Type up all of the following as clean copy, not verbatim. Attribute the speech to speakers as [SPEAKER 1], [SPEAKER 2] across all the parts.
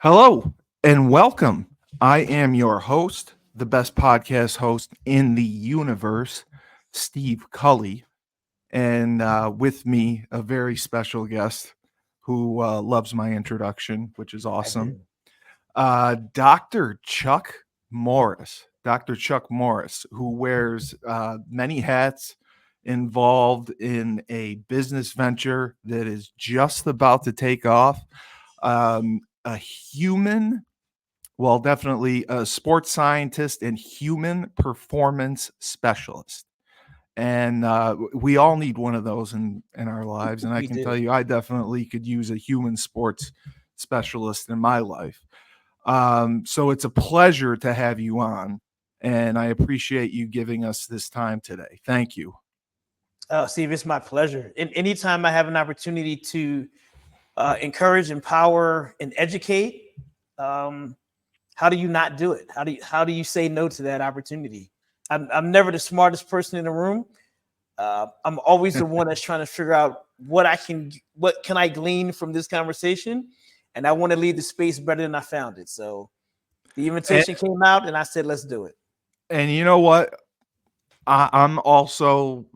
[SPEAKER 1] Hello and welcome. I am your host, the best podcast host in the universe, Steve Cully. And with me, a very special guest who loves my introduction, which is
[SPEAKER 2] I
[SPEAKER 1] awesome.
[SPEAKER 2] do.
[SPEAKER 1] Dr. Chuck Morris. Dr. Chuck Morris, who wears many hats, involved in a business venture that is just about to take off. A human, well, definitely a sports scientist and human performance specialist. And we all need one of those in our lives. And I
[SPEAKER 2] We
[SPEAKER 1] can tell
[SPEAKER 2] do.
[SPEAKER 1] you, I definitely could use a human sports specialist in my life. So it's a pleasure to have you on. And I appreciate you giving us this time today. Thank you.
[SPEAKER 2] Steve, it's my pleasure. And anytime I have an opportunity to encourage, empower, and educate, um, how do you not do it? How do you say no to that opportunity? I'm never the smartest person in the room. I'm always the one that's trying to figure out what can I glean from this conversation, and I want to leave the space better than I found it. So the
[SPEAKER 1] And,
[SPEAKER 2] invitation came out, and I said, "Let's do it."
[SPEAKER 1] and you know what? I'm also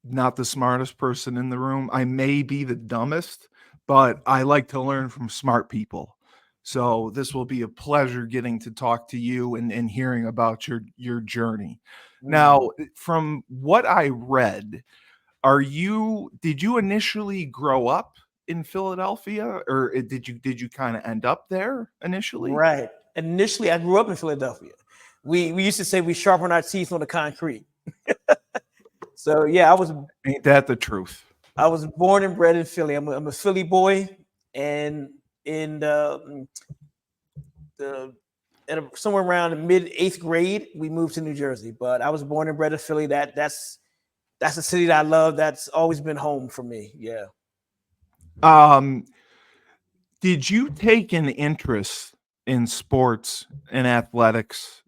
[SPEAKER 1] not the smartest person in the room. I may be the dumbest, but I like to learn from smart people. So this will be a pleasure getting to talk to you and hearing about your journey.
[SPEAKER 2] Mhm.
[SPEAKER 1] Now, from what I read, did you initially grow up in Philadelphia, or did you kind of end up there initially?
[SPEAKER 2] Right. Initially, I grew up in Philadelphia. We used to say we sharpen our teeth on the concrete. So yeah,
[SPEAKER 1] Ain't that the truth?
[SPEAKER 2] I was born and bred in Philly. I'm a Philly boy, and in the somewhere around the mid eighth grade, we moved to New Jersey. But I was born and bred in Philly. That's a city that I love. That's always been home for me. Yeah.
[SPEAKER 1] Um, Did you take an interest in sports and athletics,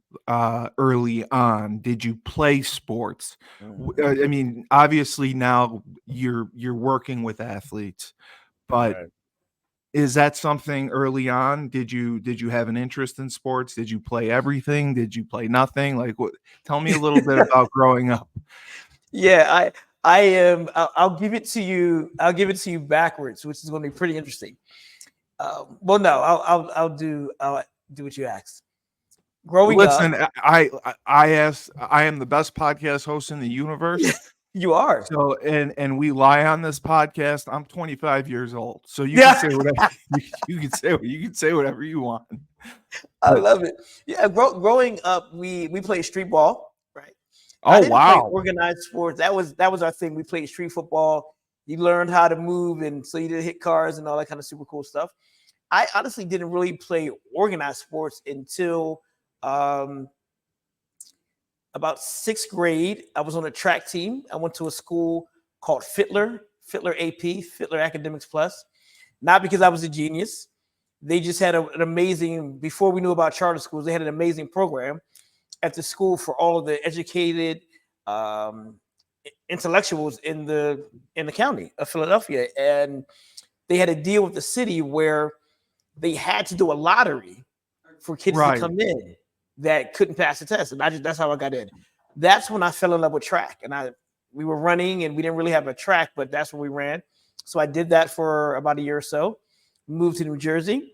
[SPEAKER 1] early on? Did you play sports?
[SPEAKER 2] Mhm.
[SPEAKER 1] I mean, obviously now you're working with athletes, but
[SPEAKER 2] Right.
[SPEAKER 1] is that something early on? Did you have an interest in sports? Did you play everything? Did you play nothing? Like, what tell me a little bit about growing up.
[SPEAKER 2] Yeah, I am. I'll give it to you. I'll give it to you backwards, which is going to be pretty interesting. Well, no, I'll do what you asked. Growing up,
[SPEAKER 1] Listen, I am the best podcast host in the universe.
[SPEAKER 2] you are.
[SPEAKER 1] So and we lie on this podcast. I'm 25 years old, so you can
[SPEAKER 2] Yeah,
[SPEAKER 1] say whatever you can say whatever you want.
[SPEAKER 2] I
[SPEAKER 1] But
[SPEAKER 2] love it. Yeah, growing up, we played street ball, right? I
[SPEAKER 1] oh
[SPEAKER 2] didn't play
[SPEAKER 1] wow,
[SPEAKER 2] organized sports. That was our thing. We played street football. You learned how to move, and so you did hit cars and all that kind of super cool stuff. I honestly didn't really play organized sports until um, about sixth grade. I was on a track team. I went to a school called Fittler AP, Fittler Academics Plus. Not because I was a genius. They just had an amazing, before we knew about charter schools, they had an amazing program at the school for all of the educated um, intellectuals in the county of Philadelphia. And they had a deal with the city where they had to do a lottery for kids to
[SPEAKER 1] right.
[SPEAKER 2] come in that couldn't pass the test. And that's how I got in. That's when I fell in love with track. And we were running and we didn't really have a track, but that's where we ran. So I did that for about a year or so. Moved to New Jersey,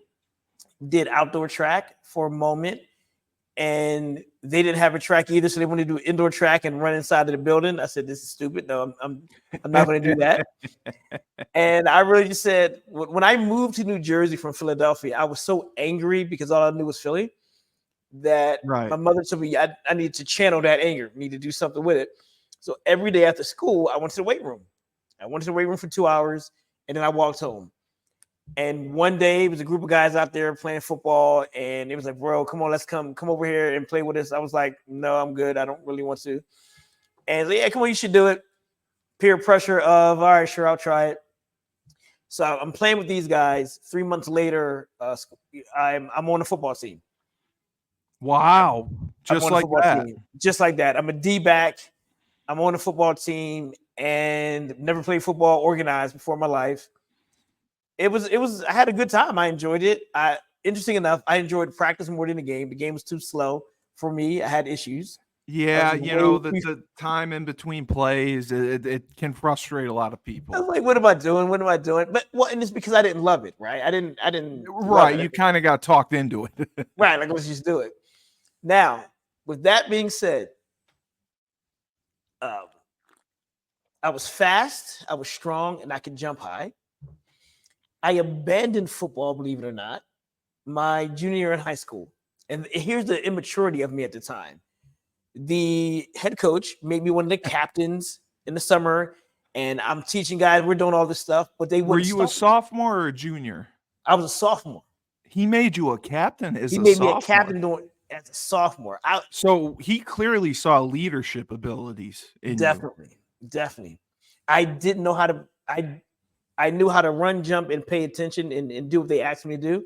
[SPEAKER 2] did outdoor track for a moment, and they didn't have a track either, so they wanted to do indoor track and run inside of the building. I said, "This is stupid. No, I'm not going to do that." And I really just said, when I moved to New Jersey from Philadelphia, I was so angry because all I knew was Philly that my
[SPEAKER 1] Right.
[SPEAKER 2] mother told me I needed to channel that anger, need to do something with it. So every day after school, I went to the weight room. I went to the weight room for 2 hours, and then I walked home. And one day it was a group of guys out there playing football, and it was like, "Bro, come on, let's come over here and play with us." I was like, "No, I'm good. I don't really want to." And yeah, come on, you should do it. Peer pressure of, all right, sure, I'll try it. So I'm playing with these guys. 3 months later, I'm on the football team.
[SPEAKER 1] Wow.
[SPEAKER 2] I'm
[SPEAKER 1] Just
[SPEAKER 2] on the
[SPEAKER 1] like
[SPEAKER 2] football
[SPEAKER 1] that.
[SPEAKER 2] team, just like that. I'm a D back. I'm on the football team, and never played football organized before in my life. It was. I had a good time. I enjoyed it. interesting enough, I enjoyed practice more than the game. The game was too slow for me. I had issues. I was
[SPEAKER 1] Yeah,
[SPEAKER 2] just
[SPEAKER 1] you
[SPEAKER 2] way
[SPEAKER 1] know,
[SPEAKER 2] too.
[SPEAKER 1] the time in between plays, it can frustrate a lot of
[SPEAKER 2] I was
[SPEAKER 1] people.
[SPEAKER 2] like, what am I doing? What am I doing? But well, and it's because I didn't love it, right? I didn't love
[SPEAKER 1] Right,
[SPEAKER 2] it.
[SPEAKER 1] you kinda got talked into it.
[SPEAKER 2] Right, like let's just do it. Now, with that being said, um, I was fast, I was strong, and I could jump high. I abandoned football, believe it or not, my junior year in high school. And here's the immaturity of me at the time. The head coach made me one of the captains in the summer, and I'm teaching guys, we're doing all this stuff, but they
[SPEAKER 1] Were
[SPEAKER 2] wouldn't
[SPEAKER 1] you a
[SPEAKER 2] start me.
[SPEAKER 1] sophomore or a junior?
[SPEAKER 2] I was a sophomore.
[SPEAKER 1] He made you a captain as
[SPEAKER 2] He
[SPEAKER 1] a
[SPEAKER 2] made me a
[SPEAKER 1] sophomore.
[SPEAKER 2] captain doing as a sophomore. I
[SPEAKER 1] So, he clearly saw leadership abilities in you.
[SPEAKER 2] definitely. I didn't know how to I knew how to run, jump, and pay attention and do what they asked me to do.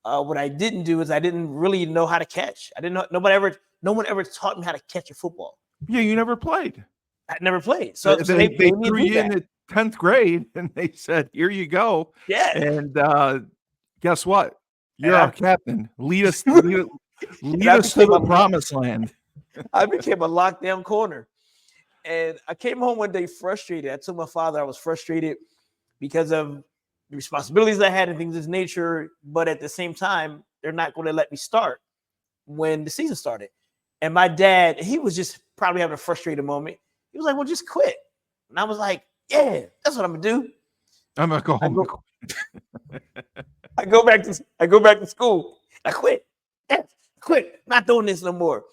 [SPEAKER 2] What I didn't do is I didn't really know how to catch. I didn't know no one ever taught me how to catch a football.
[SPEAKER 1] Yeah, you never played.
[SPEAKER 2] I never played.
[SPEAKER 1] They
[SPEAKER 2] So they
[SPEAKER 1] they
[SPEAKER 2] paid me to
[SPEAKER 1] threw
[SPEAKER 2] do
[SPEAKER 1] you in
[SPEAKER 2] that.
[SPEAKER 1] at 10th grade, and they said, "Here you go."
[SPEAKER 2] Yeah.
[SPEAKER 1] And, guess what?
[SPEAKER 2] And
[SPEAKER 1] You're our captain. Lead us
[SPEAKER 2] and
[SPEAKER 1] lead us to the promised land.
[SPEAKER 2] I became a lockdown corner. And I came home one day frustrated. I told my father I was frustrated because of the responsibilities I had and things of this nature. But at the same time, they're not going to let me start when the season started. And my dad, he was just probably having a frustrated moment. He was like, well, just quit. And I was like, yeah, that's what I'm gonna do.
[SPEAKER 1] I'm gonna go
[SPEAKER 2] I
[SPEAKER 1] home.
[SPEAKER 2] go, I go back to school. I quit. Yeah, I quit. Not doing this no more.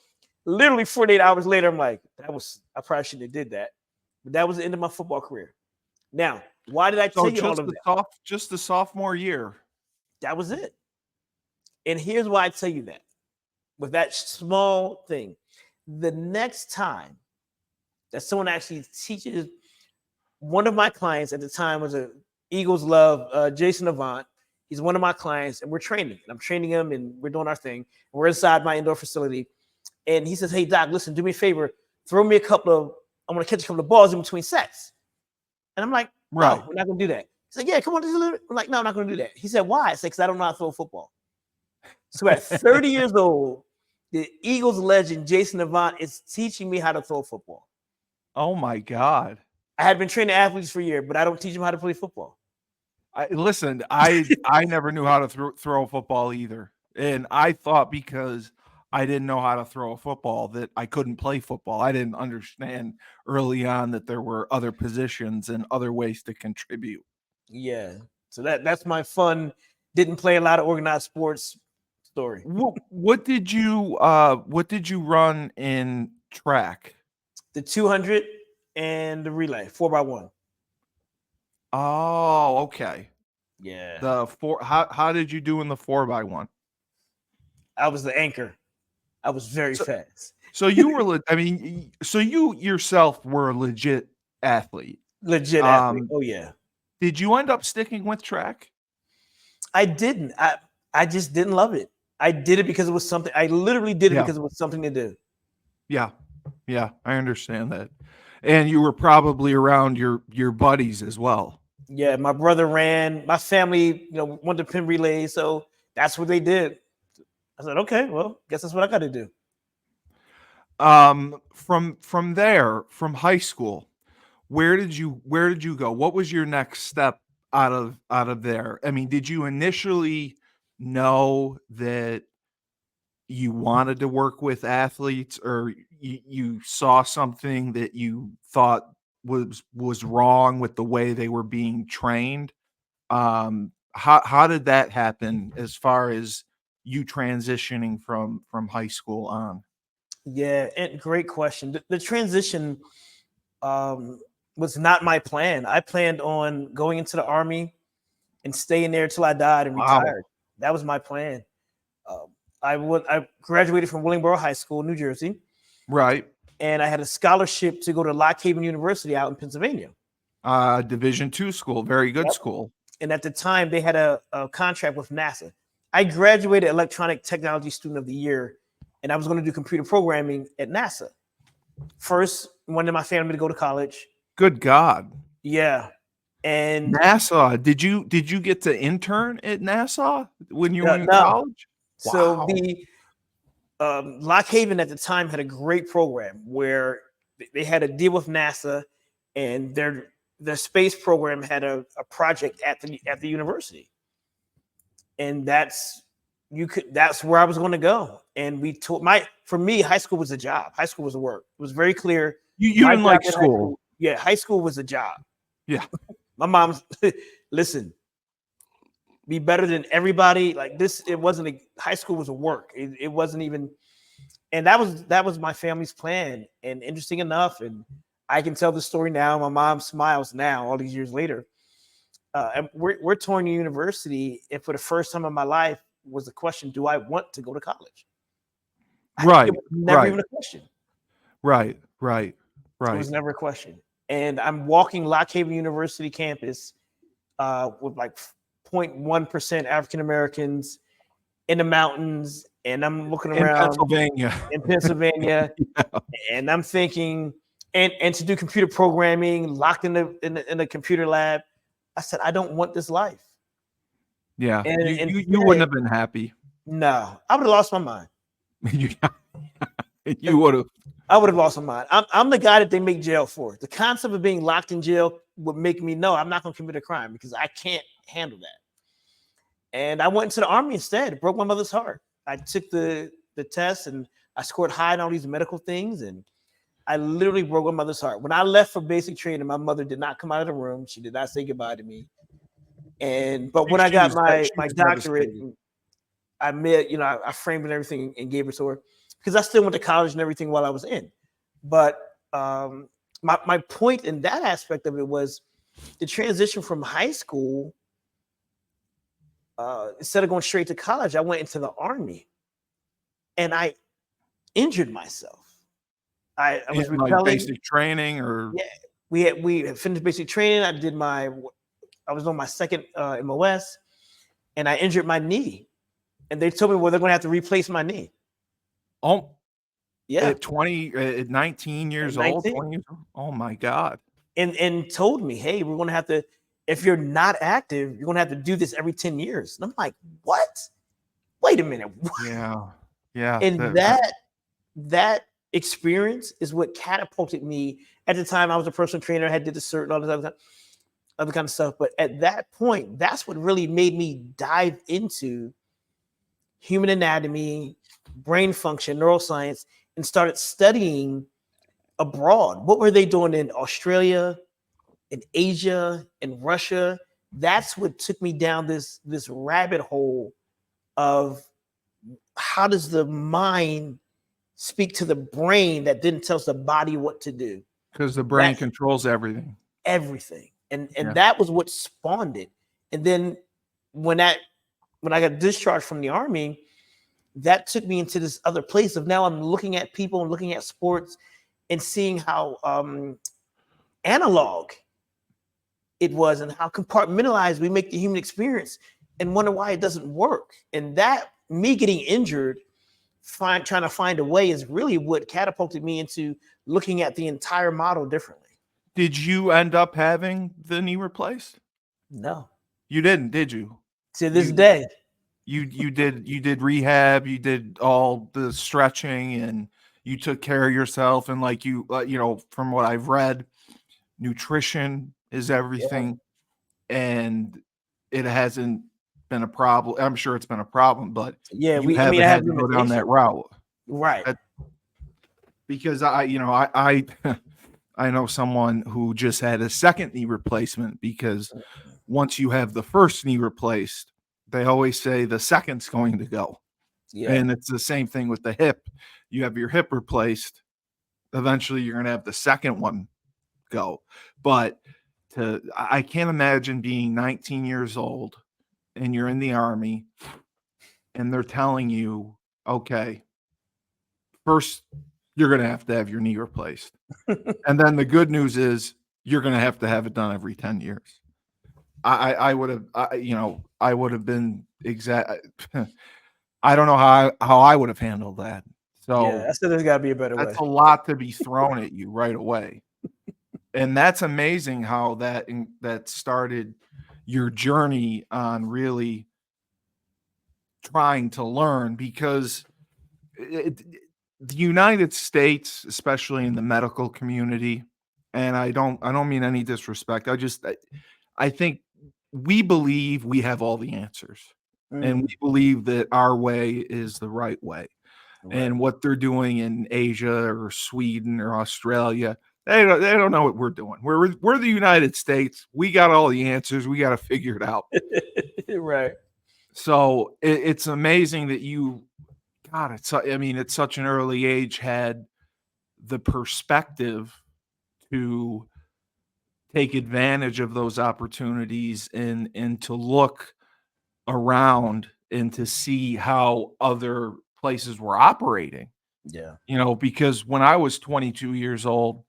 [SPEAKER 2] Literally 48 hours later, I'm like, I probably shouldn't have did that. But that was the end of my football career. Now, why did I
[SPEAKER 1] So
[SPEAKER 2] tell you all of that?
[SPEAKER 1] just the sophomore year.
[SPEAKER 2] That was it. And here's why I tell you that. With that small thing, the next time that someone actually teaches, one of my clients at the time was a Eagles love, Jason Avant. He's one of my clients, and we're training. I'm training him, and we're doing our thing. We're inside my indoor facility, and he says, "Hey Doc, listen, do me a favor, throw me I'm gonna catch a couple of balls in between sets." And I'm like,
[SPEAKER 1] Right.
[SPEAKER 2] "No, we're not gonna do that." He said, "Yeah, come on, just a little." I'm like, "No, I'm not gonna do that." He said, "Why?" I said, "Because I don't know how to throw a football." So at 30 years old, the Eagles legend Jason Avant is teaching me how to throw a football.
[SPEAKER 1] Oh my god.
[SPEAKER 2] I had been training athletes for a year, but I don't teach them how to play football.
[SPEAKER 1] I never knew how to throw a football either, and I thought because I didn't know how to throw a football that I couldn't play football. I didn't understand early on that there were other positions and other ways to contribute.
[SPEAKER 2] Yeah. So that's my fun. Didn't play a lot of organized sports story.
[SPEAKER 1] What did you run in track?
[SPEAKER 2] The 200 and the relay, 4x1.
[SPEAKER 1] Oh, okay.
[SPEAKER 2] Yeah.
[SPEAKER 1] The 4 how did you do in the 4x1?
[SPEAKER 2] I was the anchor. I was very
[SPEAKER 1] So
[SPEAKER 2] fast.
[SPEAKER 1] so you were I mean, so you yourself were a legit athlete.
[SPEAKER 2] Legit athlete.
[SPEAKER 1] Um,
[SPEAKER 2] Oh yeah.
[SPEAKER 1] did you end up sticking with track?
[SPEAKER 2] I didn't. I just didn't love it. I did it because it was something. I literally did it
[SPEAKER 1] Yeah.
[SPEAKER 2] because it was something to do.
[SPEAKER 1] Yeah. Yeah, I understand that. And you were probably around your buddies as well.
[SPEAKER 2] Yeah, my brother ran. My family, wanted to pin relays, so that's what they did. I said, okay, well, guess that's what I got to do.
[SPEAKER 1] From there, from high school, where did you go? What was your next step out of there? I mean, did you initially know that you wanted to work with athletes, or you saw something that you thought was wrong with the way they were being trained? How did that happen as far as you transitioning from high school on?
[SPEAKER 2] Yeah, and great question. The transition um, was not my plan. I planned on going into the army and staying there until I died and
[SPEAKER 1] Wow.
[SPEAKER 2] retired. That was my plan. Um, I graduated from Willingboro High School, New Jersey,
[SPEAKER 1] Right.
[SPEAKER 2] and I had a scholarship to go to Lock Haven University out in Pennsylvania.
[SPEAKER 1] Division 2 school, very good
[SPEAKER 2] Yep.
[SPEAKER 1] school.
[SPEAKER 2] And at the time, they had a contract with NASA. I graduated Electronic Technology Student of the Year, and I was going to do computer programming at NASA. First, wanted my family to go to college.
[SPEAKER 1] Good God.
[SPEAKER 2] Yeah. And
[SPEAKER 1] NASA. Did you get to intern at NASA when you were in
[SPEAKER 2] no,
[SPEAKER 1] college?
[SPEAKER 2] so
[SPEAKER 1] Wow.
[SPEAKER 2] the Lock Haven at the time had a great program where they had a deal with NASA, and their space program had a project at the university, and that's where I was going to go. And we told for me, high school was a job. High school was a work. It was very clear.
[SPEAKER 1] You
[SPEAKER 2] My
[SPEAKER 1] didn't
[SPEAKER 2] job
[SPEAKER 1] like
[SPEAKER 2] in high school,
[SPEAKER 1] school.
[SPEAKER 2] yeah, high school was a job.
[SPEAKER 1] Yeah.
[SPEAKER 2] My mom's listen, be better than everybody. Like this, it wasn't high school was a work. It wasn't even, and that was my family's plan. And interesting enough, and I can tell the story now. My mom smiles now, all these years later. And we're touring the university, and for the first time in my life was the question: do I want to go to college? It
[SPEAKER 1] Right.
[SPEAKER 2] was never
[SPEAKER 1] Right.
[SPEAKER 2] even a question.
[SPEAKER 1] Right. Right.
[SPEAKER 2] It
[SPEAKER 1] Right.
[SPEAKER 2] was never a question. And I'm walking Lock Haven University campus with like 0.1% African Americans in the mountains, and I'm looking
[SPEAKER 1] In
[SPEAKER 2] around
[SPEAKER 1] Pennsylvania.
[SPEAKER 2] in Pennsylvania,
[SPEAKER 1] Yeah.
[SPEAKER 2] and I'm thinking, and to do computer programming, locked in the computer lab. I said, I don't want this life.
[SPEAKER 1] Yeah.
[SPEAKER 2] And
[SPEAKER 1] You wouldn't
[SPEAKER 2] instead,
[SPEAKER 1] have been happy.
[SPEAKER 2] no, I would have lost my mind.
[SPEAKER 1] You would have.
[SPEAKER 2] I would have lost my mind. I'm the guy that they make jail for. The concept of being locked in jail would make me know I'm not going to commit a crime because I can't handle that. And I went into the army instead. It broke my mother's heart. I took the test and I scored high in all these medical things, and I literally broke my mother's heart. When I left for basic training, my mother did not come out of the room. She did not say goodbye to me. But when I
[SPEAKER 1] She
[SPEAKER 2] got
[SPEAKER 1] was
[SPEAKER 2] my
[SPEAKER 1] she was
[SPEAKER 2] doctorate,
[SPEAKER 1] devastated.
[SPEAKER 2] I made, I framed it and everything and gave it to her because I still went to college and everything while I was in. But my point in that aspect of it was the transition from high school. Instead of going straight to college, I went into the army, and I injured myself. I
[SPEAKER 1] In
[SPEAKER 2] was
[SPEAKER 1] like
[SPEAKER 2] repelling.
[SPEAKER 1] basic training or
[SPEAKER 2] Yeah, we had finished basic training. I was on my second MOS, and I injured my knee, and they told me, well, they're going to have to replace my knee.
[SPEAKER 1] oh
[SPEAKER 2] Yeah,
[SPEAKER 1] at 20 at 19
[SPEAKER 2] at
[SPEAKER 1] years old,
[SPEAKER 2] 19,
[SPEAKER 1] 20 years old. Oh my God.
[SPEAKER 2] and told me, hey, we're going to have to. If you're not active, you're going to have to do this every 10 years. And I'm like, what? Wait a minute.
[SPEAKER 1] Yeah. Yeah.
[SPEAKER 2] And that experience is what catapulted me. At the time, I was a personal trainer. I had did the cert and all this other kind of stuff. But at that point, that's what really made me dive into human anatomy, brain function, neuroscience, and started studying abroad. What were they doing in Australia, in Asia, in Russia? That's what took me down this rabbit hole of how does the mind speak to the brain that didn't tell the body what to do.
[SPEAKER 1] Because the brain
[SPEAKER 2] That's
[SPEAKER 1] controls everything.
[SPEAKER 2] everything. And
[SPEAKER 1] Yeah.
[SPEAKER 2] that was what spawned it. And then when I got discharged from the army, that took me into this other place of now I'm looking at people and looking at sports and seeing how analog it was and how compartmentalized we make the human experience and wonder why it doesn't work. And that me getting injured, trying to find a way is really what catapulted me into looking at the entire model differently.
[SPEAKER 1] Did you end up having the knee replaced?
[SPEAKER 2] No,
[SPEAKER 1] You didn't, did you?
[SPEAKER 2] to this
[SPEAKER 1] You
[SPEAKER 2] day.
[SPEAKER 1] you did rehab, you did all the stretching, and you took care of yourself, and like from what I've read, nutrition is
[SPEAKER 2] Yeah,
[SPEAKER 1] everything, and it hasn't been a problem. I'm sure it's been a problem, but
[SPEAKER 2] yeah.
[SPEAKER 1] you
[SPEAKER 2] I mean,
[SPEAKER 1] haven't
[SPEAKER 2] I have
[SPEAKER 1] had to go down that
[SPEAKER 2] limitations,
[SPEAKER 1] route.
[SPEAKER 2] right?
[SPEAKER 1] That because I I know someone who just had a second knee replacement because once you have the first knee replaced, they always say the second's going to go.
[SPEAKER 2] Yeah,
[SPEAKER 1] And it's the same thing with the hip. You have your hip replaced, eventually you're going to have the second one go. But I can't imagine being 19 years old and you're in the army and they're telling you, okay, first you're going to have your knee replaced. And then the good news is you're going to have it done every 10 years. I would have, I would have been exact. I don't know how I would have handled that.
[SPEAKER 2] yeah.
[SPEAKER 1] So
[SPEAKER 2] I said there's got to be a better way.
[SPEAKER 1] that's a lot to be thrown at you right away. And that's amazing how that started your journey on really trying to learn, because it, the United States, especially in the medical community, and I don't mean any disrespect. I think we believe we have all the answers, and
[SPEAKER 2] Mm,
[SPEAKER 1] we believe that our way is the right way.
[SPEAKER 2] right.
[SPEAKER 1] And what they're doing in Asia or Sweden or Australia, they don't know what we're doing. We're the United States. We got all the answers. We got to figure it out.
[SPEAKER 2] Right.
[SPEAKER 1] So it's amazing that you, God, I mean, at such an early age, had the perspective to take advantage of those opportunities, and to look around and to see how other places were operating.
[SPEAKER 2] Yeah.
[SPEAKER 1] Because when I was 22 years old,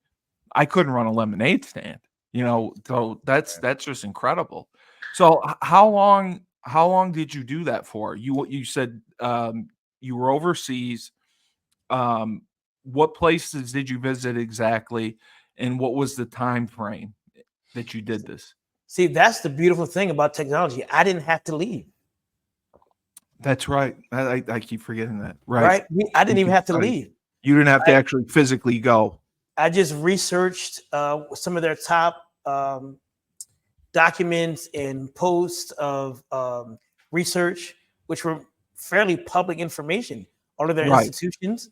[SPEAKER 1] I couldn't run a lemonade stand, so that's just incredible. So how long did you do that for? You said, you were overseas. Um, what places did you visit exactly, and what was the time frame that you did this?
[SPEAKER 2] See, that's the beautiful thing about technology. I didn't have to leave.
[SPEAKER 1] That's right. I keep forgetting that. Right.
[SPEAKER 2] Right. I
[SPEAKER 1] You
[SPEAKER 2] didn't even
[SPEAKER 1] could
[SPEAKER 2] have to
[SPEAKER 1] study.
[SPEAKER 2] leave.
[SPEAKER 1] You didn't have to
[SPEAKER 2] I,
[SPEAKER 1] actually physically go.
[SPEAKER 2] I just researched some of their top documents and posts of research, which were fairly public information, all of their
[SPEAKER 1] Right.
[SPEAKER 2] institutions,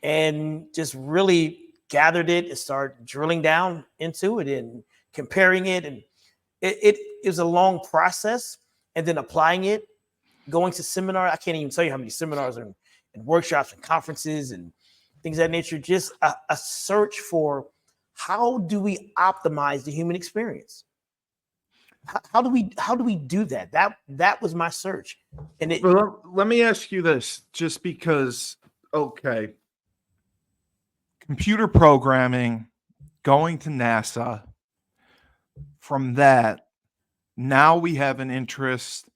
[SPEAKER 2] and just really gathered it and started drilling down into it and comparing it. And it is a long process. And then applying it, going to seminar. I can't even tell you how many seminars and workshops and conferences and things of that nature. Just a search for how do we optimize the human experience? How do we do that? That was my search, and it.
[SPEAKER 1] Well, let me ask you this, just because, okay, computer programming, going to NASA, from that, now we have an interest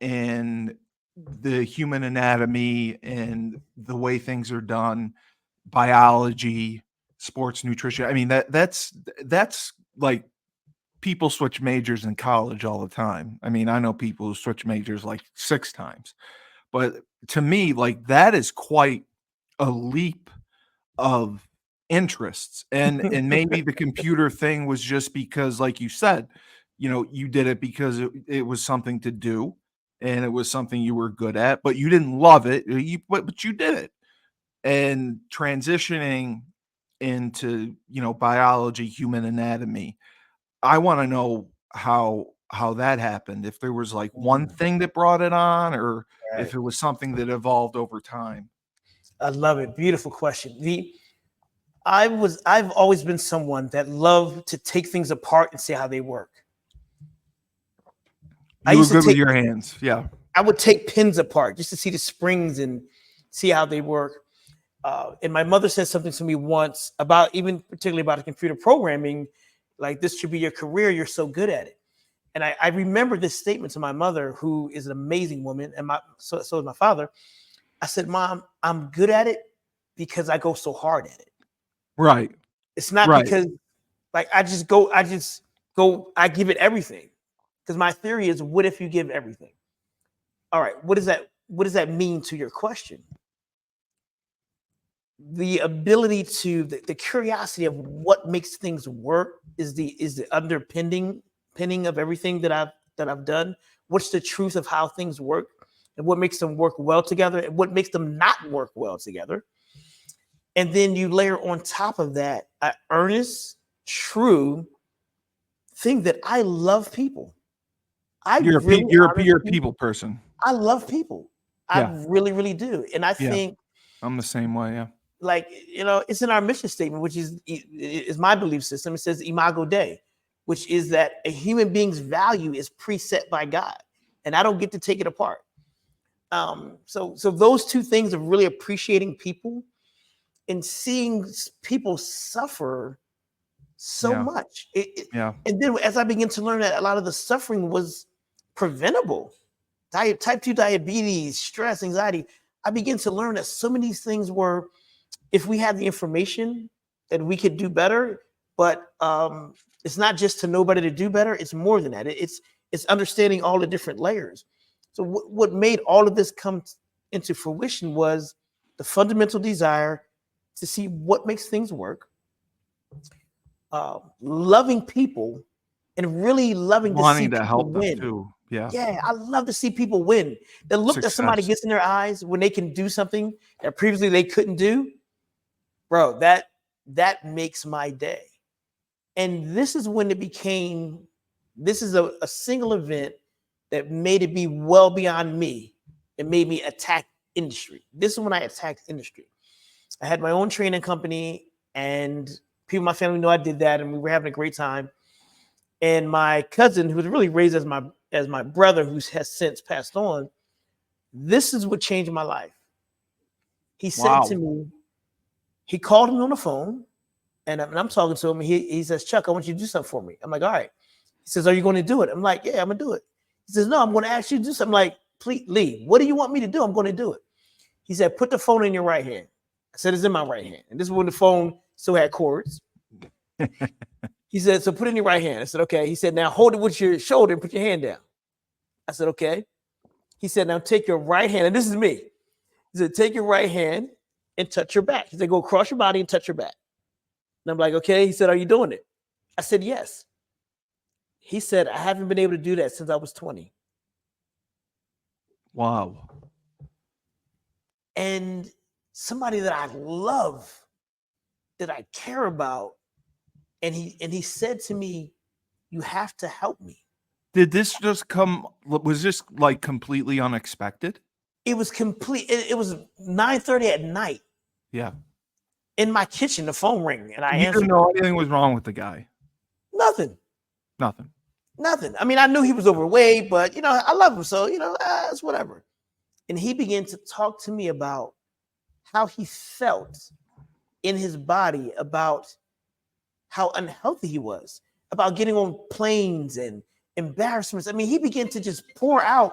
[SPEAKER 1] in the human anatomy and the way things are done, biology, sports nutrition. I mean, that's like, people switch majors in college all the time. I mean, I know people who switch majors like 6 times. But to me, like, that is quite a leap of interests. And maybe the computer thing was just because, like you said, you did it because it was something to do, and it was something you were good at, but you didn't love it. But you did it. And transitioning into, biology, human anatomy, I wanna know how that happened, if there was, like, one
[SPEAKER 2] Mm,
[SPEAKER 1] thing that brought it on, or if
[SPEAKER 2] right.
[SPEAKER 1] it was something that evolved over time.
[SPEAKER 2] I love it. Beautiful question. I've always been someone that loved to take things apart and see how they work. I
[SPEAKER 1] You were
[SPEAKER 2] used to
[SPEAKER 1] good with
[SPEAKER 2] take
[SPEAKER 1] your hands, yeah.
[SPEAKER 2] I would take pins apart just to see the springs and see how they work. And my mother said something to me once about, even particularly about computer programming, like, this should be your career. You're so good at it. And I remember this statement to my mother, who is an amazing woman, and so is my father. I said, Mom, I'm good at it because I go so hard at it.
[SPEAKER 1] Right,
[SPEAKER 2] It's not
[SPEAKER 1] right.
[SPEAKER 2] because, like, I give it everything. Because my theory is, what if you give everything? All right, what does that mean to your question? The ability to the curiosity of what makes things work is the underpinning of everything that I've done. What's the truth of how things work, and what makes them work well together, and what makes them not work well together? And then you layer on top of that an earnest, true thing that I love people. I really
[SPEAKER 1] You're a
[SPEAKER 2] honestly,
[SPEAKER 1] people person.
[SPEAKER 2] I love people. I
[SPEAKER 1] Yeah,
[SPEAKER 2] really, really do. And I
[SPEAKER 1] yeah,
[SPEAKER 2] think,
[SPEAKER 1] I'm the same way, yeah.
[SPEAKER 2] like, it's in our mission statement, which is my belief system. It says Imago Dei, which is that a human being's value is preset by God, and I don't get to take it apart. So those two things of really appreciating people and seeing people suffer so
[SPEAKER 1] Yeah,
[SPEAKER 2] much.
[SPEAKER 1] yeah.
[SPEAKER 2] And then as I begin to learn that a lot of the suffering was preventable, type 2 diabetes, stress, anxiety, I began to learn that so many of these things were, if we had the information, that we could do better. But it's not just to know better to do better. It's more than that. It's understanding all the different layers. So what made all of this come into fruition was the fundamental desire to see what makes things work, loving people, and really loving to see
[SPEAKER 1] Wanting to
[SPEAKER 2] people
[SPEAKER 1] help them
[SPEAKER 2] win.
[SPEAKER 1] too. Yeah.
[SPEAKER 2] Yeah, I love to see people win. The look that somebody
[SPEAKER 1] Success.
[SPEAKER 2] gets in their eyes when they can do something that previously they couldn't do, bro, that makes my day. And this is when it became, this is a single event that made it be well beyond me. It made me attack industry. This is when I attacked industry. I had my own training company, and people in my family know I did that, and we were having a great time. And my cousin, who was really raised as my brother, who has since passed on, this is what changed my life. He said to
[SPEAKER 1] Wow.
[SPEAKER 2] me, he called me on the phone, and I'm talking to him. And he says, Chuck, I want you to do something for me. I'm like, all right. He says, are you going to do it? I'm like, yeah, I'm going to do it. He says, no, I'm going to ask you to do something. I'm like, please, Lee, what do you want me to do? I'm going to do it. He said, put the phone in your right hand. I said, it's in my right hand. And this is when the phone still had cords. He said, so put it in your right hand. I said, okay. He said, now hold it with your shoulder and put your hand down. I said, okay. He said, now take your right hand. And this is me. He said, take your right hand and touch your back. He said, go across your body and touch your back. And I'm like, okay. He said, are you doing it? I said, yes. He said, I haven't been able to do that since I was 20.
[SPEAKER 1] Wow.
[SPEAKER 2] And somebody that I love, that I care about, and he said to me, you have to help me.
[SPEAKER 1] Did this just come? Was this like completely unexpected?
[SPEAKER 2] It was complete. It was 9:30 at night.
[SPEAKER 1] Yeah.
[SPEAKER 2] In my kitchen, the phone rang, and I
[SPEAKER 1] You
[SPEAKER 2] answered.
[SPEAKER 1] didn't know anything was wrong with the guy.
[SPEAKER 2] Nothing.
[SPEAKER 1] Nothing.
[SPEAKER 2] I mean, I knew he was overweight, but I love him, so it's whatever. And he began to talk to me about how he felt in his body, about how unhealthy he was, about getting on planes and embarrassments. I mean, he began to just pour out.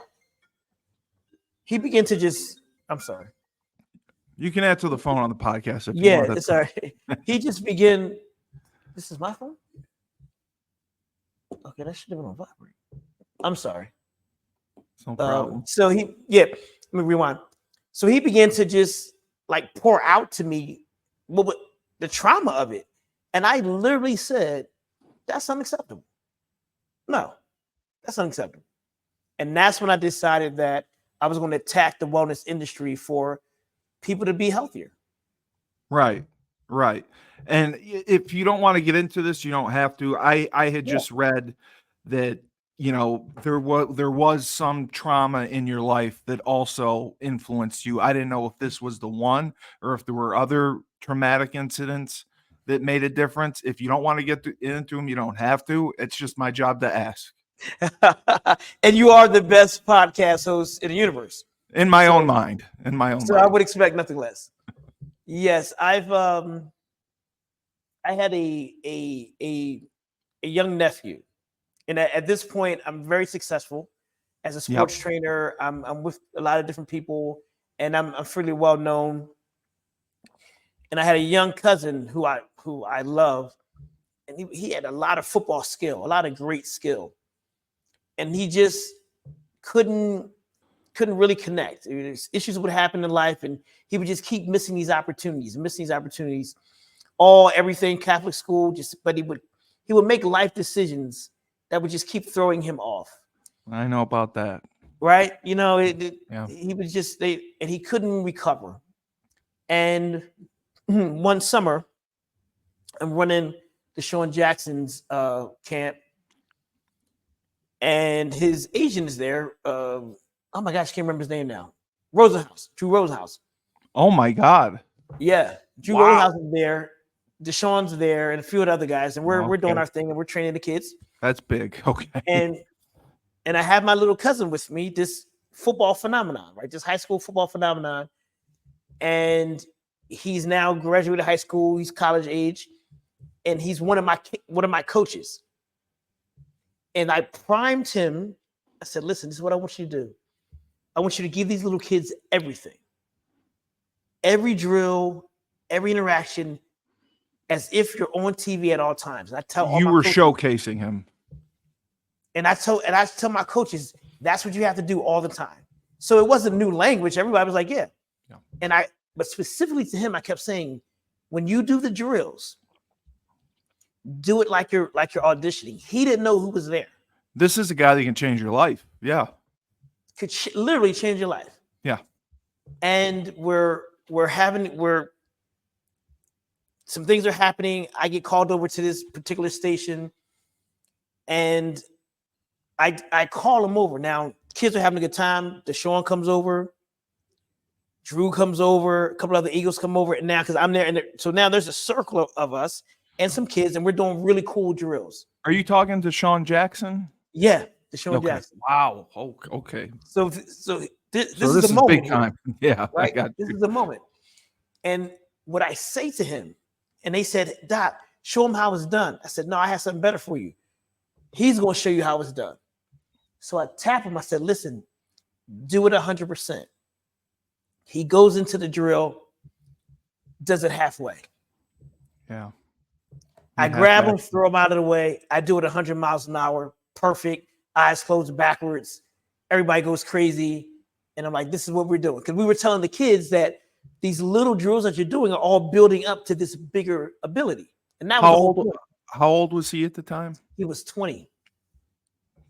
[SPEAKER 2] He began to just, I'm sorry.
[SPEAKER 1] You can answer the phone on the podcast if you
[SPEAKER 2] Yeah,
[SPEAKER 1] want.
[SPEAKER 2] it's all right. He just began. This is my phone? Okay, that should have been on vibrate. I'm sorry.
[SPEAKER 1] No problem.
[SPEAKER 2] Let me rewind. So he began to just like pour out to me what the trauma of it. And I literally said, that's unacceptable. No, that's unacceptable. And that's when I decided that I was going to attack the wellness industry for people to be healthier.
[SPEAKER 1] Right. And if you don't want to get into this, you don't have to. I had just read that, there was some trauma in your life that also influenced you. I didn't know if this was the one or if there were other traumatic incidents that made a difference. If you don't want to get into them, you don't have to. It's just my job to ask.
[SPEAKER 2] And you are the best podcast host in the universe.
[SPEAKER 1] In my own mind.
[SPEAKER 2] I would expect nothing less. Yes, I had a young nephew, and at this point, I'm very successful as a sports trainer. I'm with a lot of different people, and I'm fairly well known. And I had a young cousin who I love, and he had a lot of football skill, a lot of great skill, and he just couldn't really connect. Issues would happen in life, and he would just keep missing these opportunities. Everything Catholic school, but he would make life decisions that would just keep throwing him off.
[SPEAKER 1] I know about that.
[SPEAKER 2] Right? He was just and he couldn't recover. And one summer, I'm running the Sean Jackson's camp, and his agent is there. Oh my gosh, I can't remember his name now. Drew Rosenhaus.
[SPEAKER 1] Oh my God.
[SPEAKER 2] Yeah, Drew Rosenhaus is there. Deshaun's there, and a few of the other guys, and we're doing our thing, and we're training the kids.
[SPEAKER 1] That's big. Okay.
[SPEAKER 2] And I have my little cousin with me, this football phenomenon, right? This high school football phenomenon. And he's now graduated high school, he's college age, and he's one of my coaches. And I primed him. I said, listen, this is what I want you to do. I want you to give these little kids everything. Every drill, every interaction, as if you're on TV at all times. And I tell all
[SPEAKER 1] You
[SPEAKER 2] my
[SPEAKER 1] were
[SPEAKER 2] coaches,
[SPEAKER 1] showcasing him.
[SPEAKER 2] and I tell my coaches, that's what you have to do all the time. So it wasn't new language. Everybody was like, yeah. But specifically to him, I kept saying, when you do the drills, do it like you're auditioning. He didn't know who was there.
[SPEAKER 1] This is a guy that can change your life. Yeah.
[SPEAKER 2] Could literally change your life.
[SPEAKER 1] Yeah.
[SPEAKER 2] And some things are happening. I get called over to this particular station, and I call him over. Now, kids are having a good time. Deshaun comes over. Drew comes over. A couple other Eagles come over. And now, because I'm there, so now there's a circle of us and some kids, and we're doing really cool drills.
[SPEAKER 1] Are you talking to Sean Jackson?
[SPEAKER 2] Yeah, Deshaun Jackson.
[SPEAKER 1] Wow. Okay.
[SPEAKER 2] So this is
[SPEAKER 1] this
[SPEAKER 2] the moment.
[SPEAKER 1] Big time. Yeah.
[SPEAKER 2] Right. This is the moment. And what I say to him, and they said, Doc, show him how it's done. I said, no, I have something better for you. He's going to show you how it's done. So I tap him. I said, listen, do it 100%. He goes into the drill, does it halfway.
[SPEAKER 1] Yeah.
[SPEAKER 2] I grab him, throw him out of the way. I do it 100 miles an hour. Perfect. Eyes closed backwards. Everybody goes crazy. And I'm like, this is what we're doing. Because we were telling the kids that these little drills that you're doing are all building up to this bigger ability. And that was
[SPEAKER 1] how old was he at the time?
[SPEAKER 2] He was 20.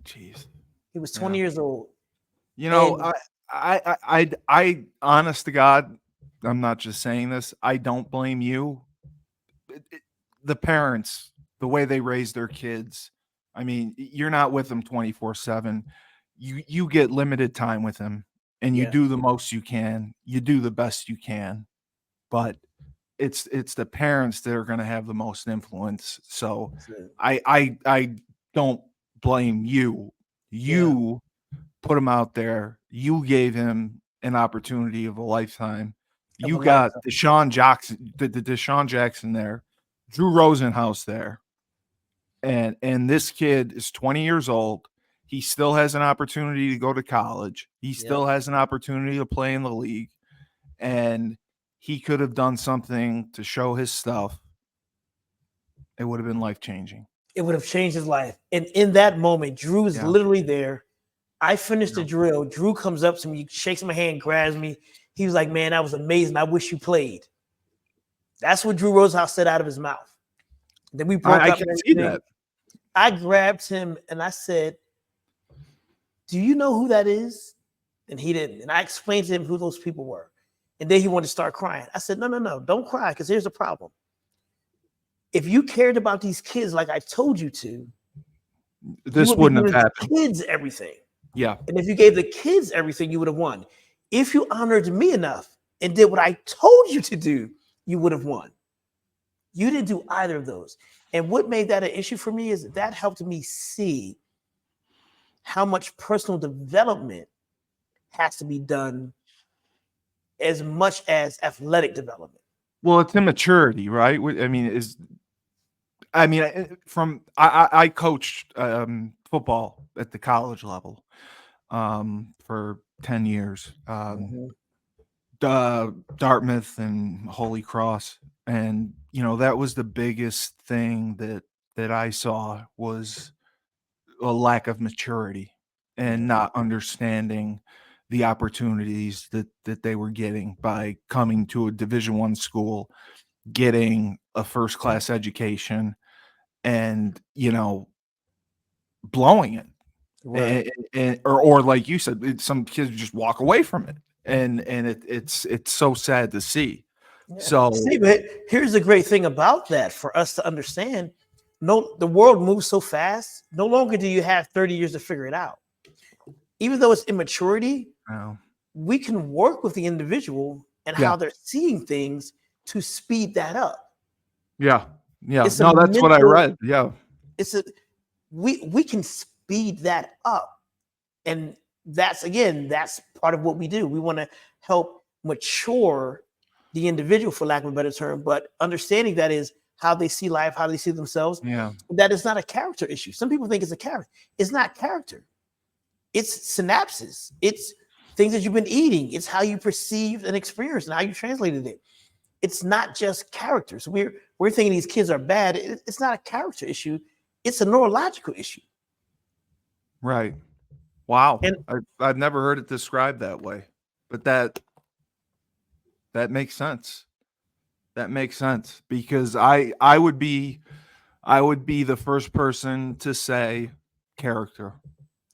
[SPEAKER 1] Jeez.
[SPEAKER 2] He was 20 years old.
[SPEAKER 1] You know, I honest to God, I'm not just saying this. I don't blame you. The parents, the way they raise their kids. I mean, you're not with them 24/7. You get limited time with them, and you do the most you can. You do the best you can, but it's the parents that are going to have the most influence. So I don't blame you. You put him out there. You gave him an opportunity of a lifetime. You got Deshaun Jackson, the Deshaun Jackson there, Drew Rosenhaus there. And this kid is 20 years old. He still has an opportunity to go to college. He still has an opportunity to play in the league. And he could have done something to show his stuff. It would have been life-changing.
[SPEAKER 2] It would have changed his life. And in that moment, Drew is literally there. I finished the drill. Drew comes up to me, shakes my hand, grabs me. He was like, man, that was amazing. I wish you played. That's what Drew Rosenhaus said out of his mouth. Then we broke up.
[SPEAKER 1] I can see that.
[SPEAKER 2] I grabbed him and I said, do you know who that is? And he didn't. And I explained to him who those people were. And then he wanted to start crying. I said, no, don't cry, because here's the problem. If you cared about these kids like I told you to,
[SPEAKER 1] this wouldn't have happened.
[SPEAKER 2] Kids everything.
[SPEAKER 1] Yeah.
[SPEAKER 2] And if you gave the kids everything, you would have won. If you honored me enough and did what I told you to do, you would have won. You didn't do either of those. And what made that an issue for me is that helped me see how much personal development has to be done as much as athletic development.
[SPEAKER 1] Well, it's immaturity, right? I coached football at the college level for 10 years. Dartmouth and Holy Cross. And, that was the biggest thing that I saw was a lack of maturity and not understanding the opportunities that they were getting by coming to a Division I school, getting a first-class education, and, blowing it. Right. Or like you said, some kids just walk away from it. And it's so sad to see. Yeah. So
[SPEAKER 2] but here's the great thing about that for us to understand. The world moves so fast. No longer do you have 30 years to figure it out. Even though it's immaturity, we can work with the individual and how they're seeing things to speed that up.
[SPEAKER 1] Yeah. That's what I read. Yeah.
[SPEAKER 2] We can speed that up. And that's part of what we do. We want to help mature the individual, for lack of a better term, but understanding that is how they see life, how they see themselves.
[SPEAKER 1] Yeah.
[SPEAKER 2] That is not a character issue. Some people think it's a character. It's not character. It's synapses. It's things that you've been eating. It's how you perceived and experienced and how you translated it. it's not just characters. We're thinking these kids are bad. It's not a character issue. It's a neurological issue.
[SPEAKER 1] Right. Wow.
[SPEAKER 2] And
[SPEAKER 1] I've never heard it described that way, but that makes sense. That makes sense because I would be the first person to say character.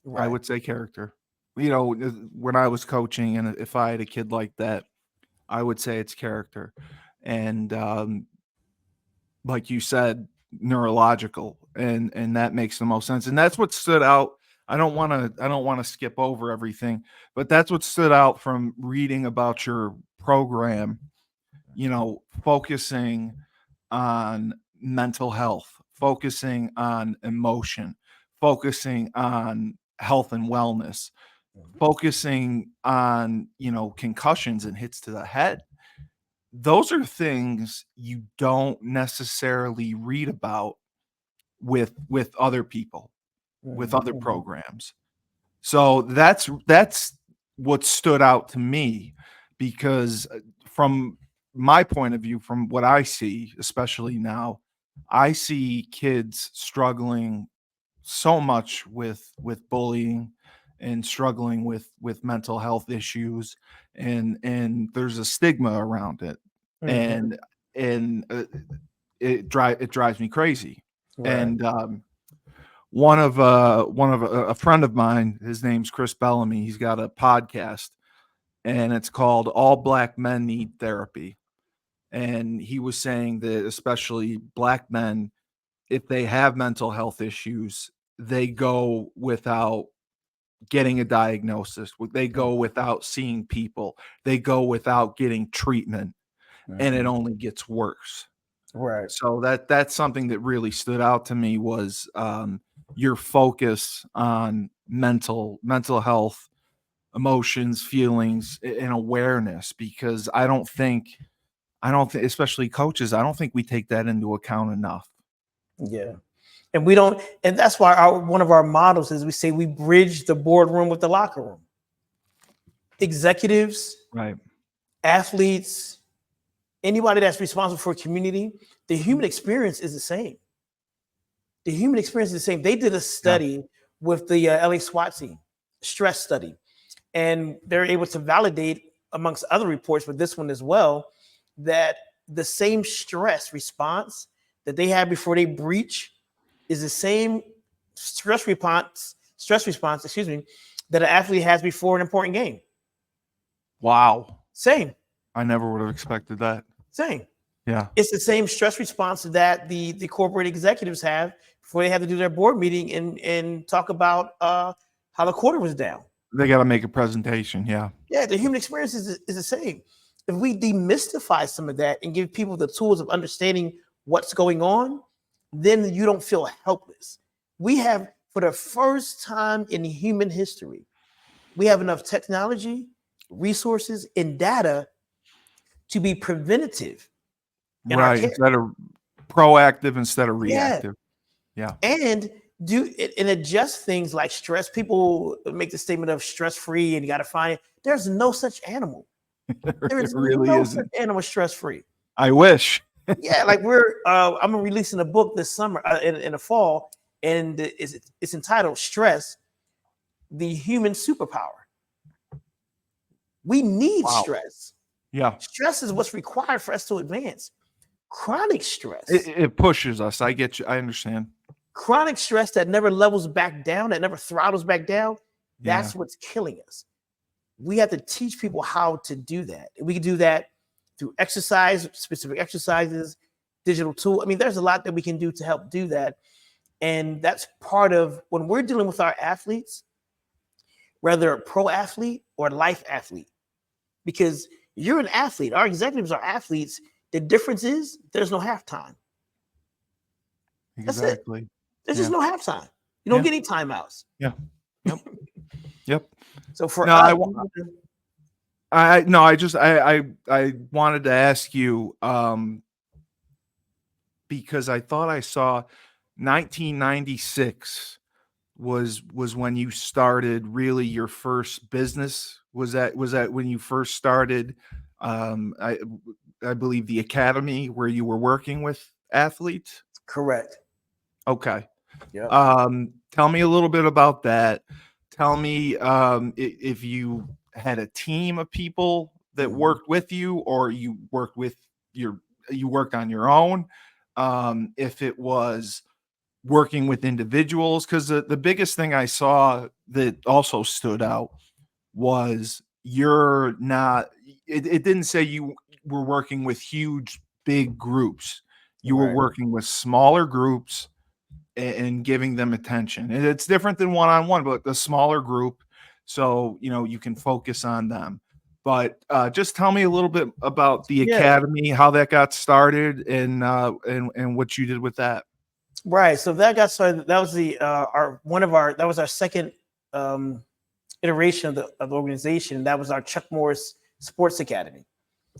[SPEAKER 1] I
[SPEAKER 2] right.
[SPEAKER 1] would say character. You know, when I was coaching, and if I had a kid like that, I would say it's character. And like you said, neurological, and that makes the most sense. And that's what stood out. I don't want to skip over everything, but that's what stood out from reading about your program, you know, focusing on mental health, focusing on emotion, focusing on health and wellness, focusing on, you know, concussions and hits to the head. Those are things you don't necessarily read about with other people, with other
[SPEAKER 2] Mhm.
[SPEAKER 1] programs. So that's what stood out to me because from my point of view, from what I see, especially now, I see kids struggling so much with bullying and struggling with mental health issues, and there's a stigma around it,
[SPEAKER 2] Mhm.
[SPEAKER 1] and and it drives me crazy.
[SPEAKER 2] Right.
[SPEAKER 1] And one of a friend of mine, his name's Chris Bellamy. He's got a podcast, and it's called All Black Men Need Therapy. And he was saying that especially black men, if they have mental health issues, they go without getting a diagnosis. They go without seeing people. They go without getting treatment, and it
[SPEAKER 2] Mhm.
[SPEAKER 1] only gets worse.
[SPEAKER 2] Right.
[SPEAKER 1] So that's something that really stood out to me was your focus on mental health, emotions, feelings, and awareness. Because I don't think, especially coaches, I don't think we take that into account enough.
[SPEAKER 2] Yeah. And we don't, and that's why one of our models is we say we bridge the boardroom with the locker room. Executives,
[SPEAKER 1] Right.
[SPEAKER 2] athletes, anybody that's responsible for a community, the human experience is the same. The human experience is the same. They did a
[SPEAKER 1] Yeah.
[SPEAKER 2] study with the LA SWAT team, stress study, and they're able to validate, amongst other reports, but this one as well, that the same stress response that they had before they breach is the same stress response, excuse me, that an athlete has before an important game.
[SPEAKER 1] Wow.
[SPEAKER 2] Same,
[SPEAKER 1] I never would have expected that.
[SPEAKER 2] same.
[SPEAKER 1] Yeah.
[SPEAKER 2] It's the same stress response that the corporate executives have before they have to do their board meeting and talk about how the quarter was down.
[SPEAKER 1] They got to make a presentation. Yeah.
[SPEAKER 2] Yeah, the human experience is the same. If we demystify some of that and give people the tools of understanding what's going on, then you don't feel helpless. We have, for the first time in human history, we have enough technology, resources, and data to be preventative in our
[SPEAKER 1] Right.
[SPEAKER 2] care.
[SPEAKER 1] Instead of proactive instead of
[SPEAKER 2] Yeah,
[SPEAKER 1] reactive. Yeah.
[SPEAKER 2] and do and adjust things like stress. People make the statement of stress free, and you got to find it. There's no such animal. There
[SPEAKER 1] It
[SPEAKER 2] is
[SPEAKER 1] really
[SPEAKER 2] no such
[SPEAKER 1] isn't.
[SPEAKER 2] animal stress free.
[SPEAKER 1] I wish.
[SPEAKER 2] Yeah, like I'm releasing a book this summer in the fall, and it's entitled "Stress: The Human Superpower." We need
[SPEAKER 1] Wow.
[SPEAKER 2] stress.
[SPEAKER 1] Yeah.
[SPEAKER 2] Stress is what's required for us to advance. Chronic
[SPEAKER 1] It,
[SPEAKER 2] stress,
[SPEAKER 1] it pushes us. I get you. I understand.
[SPEAKER 2] chronic stress that never levels back down, that never throttles back down,
[SPEAKER 1] Yeah.
[SPEAKER 2] that's what's killing us. We have to teach people how to do that. And we can do that through exercise, specific exercises, digital tool. I mean, there's a lot that we can do to help do that. And that's part of when we're dealing with our athletes, whether a pro athlete or a life athlete, because you're an athlete. Our executives are athletes. The difference is there's no halftime. That's it.
[SPEAKER 1] Exactly.
[SPEAKER 2] There's just
[SPEAKER 1] Yeah.
[SPEAKER 2] no halftime. You don't
[SPEAKER 1] Yeah.
[SPEAKER 2] get any timeouts.
[SPEAKER 1] Yeah. Yep. Yep.
[SPEAKER 2] So for
[SPEAKER 1] No,
[SPEAKER 2] us,
[SPEAKER 1] I no, I just I wanted to ask you because I thought I saw 1996 was when you started really your first business. Was that when you first started? I I believe, the academy where you were working with athletes.
[SPEAKER 2] Correct.
[SPEAKER 1] Okay.
[SPEAKER 2] Yeah.
[SPEAKER 1] Tell me a little bit about that. Tell me if you had a team of people that worked with you, or you worked on your own. If it was working with individuals, because the biggest thing I saw that also stood out was you're not. It didn't say you were working with huge, big groups. You were
[SPEAKER 2] Right.
[SPEAKER 1] working with smaller groups and giving them attention. And it's different than one-on-one, but the smaller group, so you can focus on them. But just tell me a little bit about the
[SPEAKER 2] Yeah.
[SPEAKER 1] academy, how that got started, and what you did with that.
[SPEAKER 2] Right. So that got started. That was that was our second um, iteration of the organization. That was our Chuck Morris Sports Academy.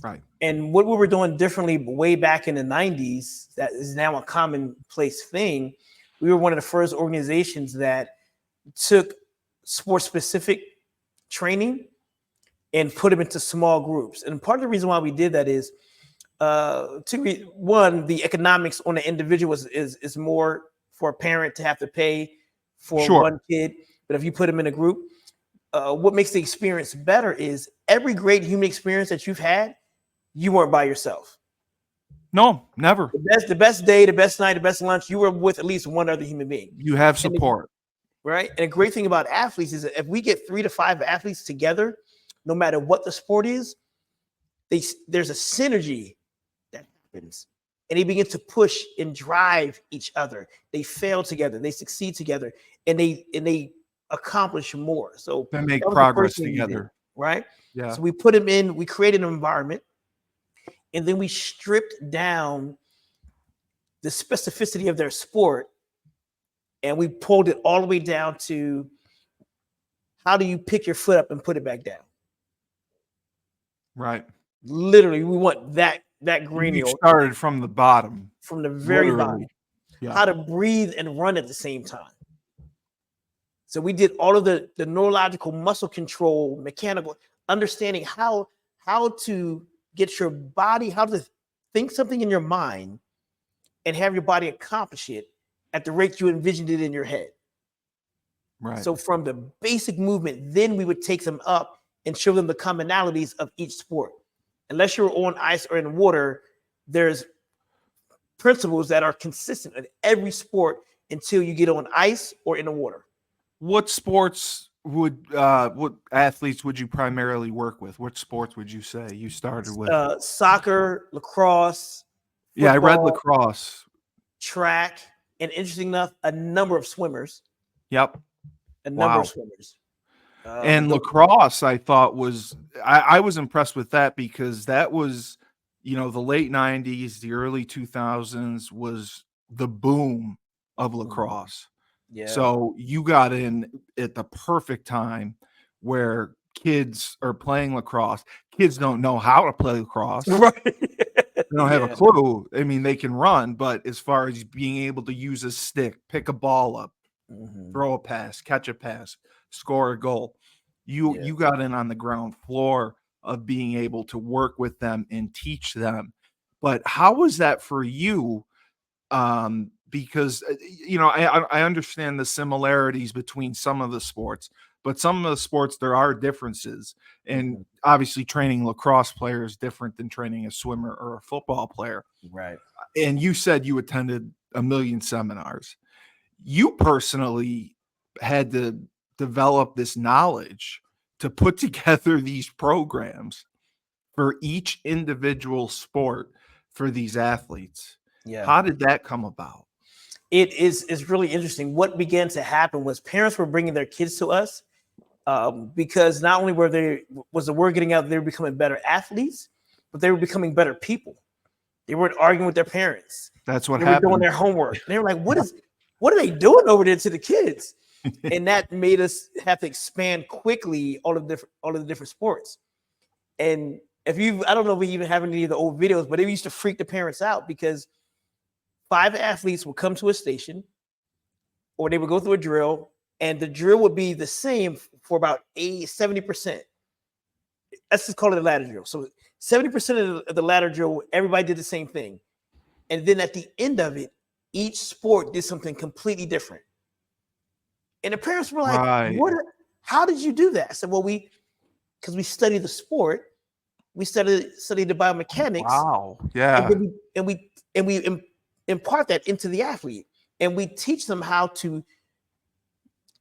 [SPEAKER 1] Right.
[SPEAKER 2] And what we were doing differently way back in the 90s, that is now a commonplace thing. We were one of the first organizations that took sports specific training and put them into small groups. And part of the reason why we did that is one, the economics on the individual is more for a parent to have to pay for
[SPEAKER 1] Sure.
[SPEAKER 2] one kid. But if you put them in a group, what makes the experience better is every great human experience that you've had, you weren't by yourself.
[SPEAKER 1] No, never.
[SPEAKER 2] The best day, the best night, the best lunch, you were with at least one other human being.
[SPEAKER 1] You have
[SPEAKER 2] And
[SPEAKER 1] support.
[SPEAKER 2] right? And a great thing about athletes is that if we get 3 to 5 athletes together, no matter what the sport is, there's a synergy that happens. And they begin to push and drive each other. They fail together, they succeed together, and they accomplish more. So
[SPEAKER 1] They
[SPEAKER 2] that
[SPEAKER 1] make
[SPEAKER 2] was the
[SPEAKER 1] progress
[SPEAKER 2] first thing we did,
[SPEAKER 1] together.
[SPEAKER 2] right?
[SPEAKER 1] Yeah.
[SPEAKER 2] So we put them in, we created an environment, and then we stripped down the specificity of their sport, and we pulled it all the way down to how do you pick your foot up and put it back down?
[SPEAKER 1] Right.
[SPEAKER 2] Literally, we want that
[SPEAKER 1] You
[SPEAKER 2] granular
[SPEAKER 1] started from the bottom,
[SPEAKER 2] from the very bottom.
[SPEAKER 1] literally. Yeah.
[SPEAKER 2] How to breathe and run at the same time. So we did all of the neurological muscle control, mechanical, understanding how to get your body, how to think something in your mind and have your body accomplish it at the rate you envisioned it in your head.
[SPEAKER 1] Right.
[SPEAKER 2] So from the basic movement, then we would take them up and show them the commonalities of each sport. Unless you're on ice or in water, there's principles that are consistent in every sport until you get on ice or in the water.
[SPEAKER 1] What athletes would you primarily work with? What sports would you say you started with?
[SPEAKER 2] Soccer, lacrosse,
[SPEAKER 1] Yeah, I read
[SPEAKER 2] football,
[SPEAKER 1] lacrosse.
[SPEAKER 2] track, and interesting enough, a number of swimmers.
[SPEAKER 1] Yep.
[SPEAKER 2] A number
[SPEAKER 1] Wow.
[SPEAKER 2] of swimmers.
[SPEAKER 1] And lacrosse, I thought I was impressed with that, because that was, the late 90s, the early 2000s was the boom of lacrosse.
[SPEAKER 2] Yeah.
[SPEAKER 1] So you got in at the perfect time where kids are playing lacrosse. Kids don't know how to play lacrosse.
[SPEAKER 2] Right.
[SPEAKER 1] They don't have a clue. I mean, they can run, but as far as being able to use a stick, pick a ball up, throw a pass, catch a pass, score a goal, you got in on the ground floor of being able to work with them and teach them. But how was that for you? Because I understand the similarities between some of the sports, but some of the sports there are differences, and obviously training lacrosse player is different than training a swimmer or a football player.
[SPEAKER 2] Right.
[SPEAKER 1] And you said you attended a million seminars. You personally had to develop this knowledge to put together these programs for each individual sport for these athletes.
[SPEAKER 2] Yeah.
[SPEAKER 1] How did that come about?
[SPEAKER 2] It's really interesting. What began to happen was parents were bringing their kids to us because not only was the word getting out, they were becoming better athletes, but they were becoming better people. They weren't arguing with their parents.
[SPEAKER 1] That's what
[SPEAKER 2] They
[SPEAKER 1] happened.
[SPEAKER 2] were doing their homework. They were like, what are they doing over there to the kids? And that made us have to expand quickly all of the different sports. And I don't know if we even have any of the old videos, but it used to freak the parents out because 5 athletes would come to a station or they would go through a drill, and the drill would be the same for about 70%. let's just call it a ladder drill. So 70% of the ladder drill, everybody did the same thing. And then at the end of it, each sport did something completely different. And the parents were like,
[SPEAKER 1] Right.
[SPEAKER 2] how did you do that? I said, well, because we studied the sport, we studied the biomechanics.
[SPEAKER 1] Wow. Yeah.
[SPEAKER 2] And we impart that into the athlete. And we teach them how to,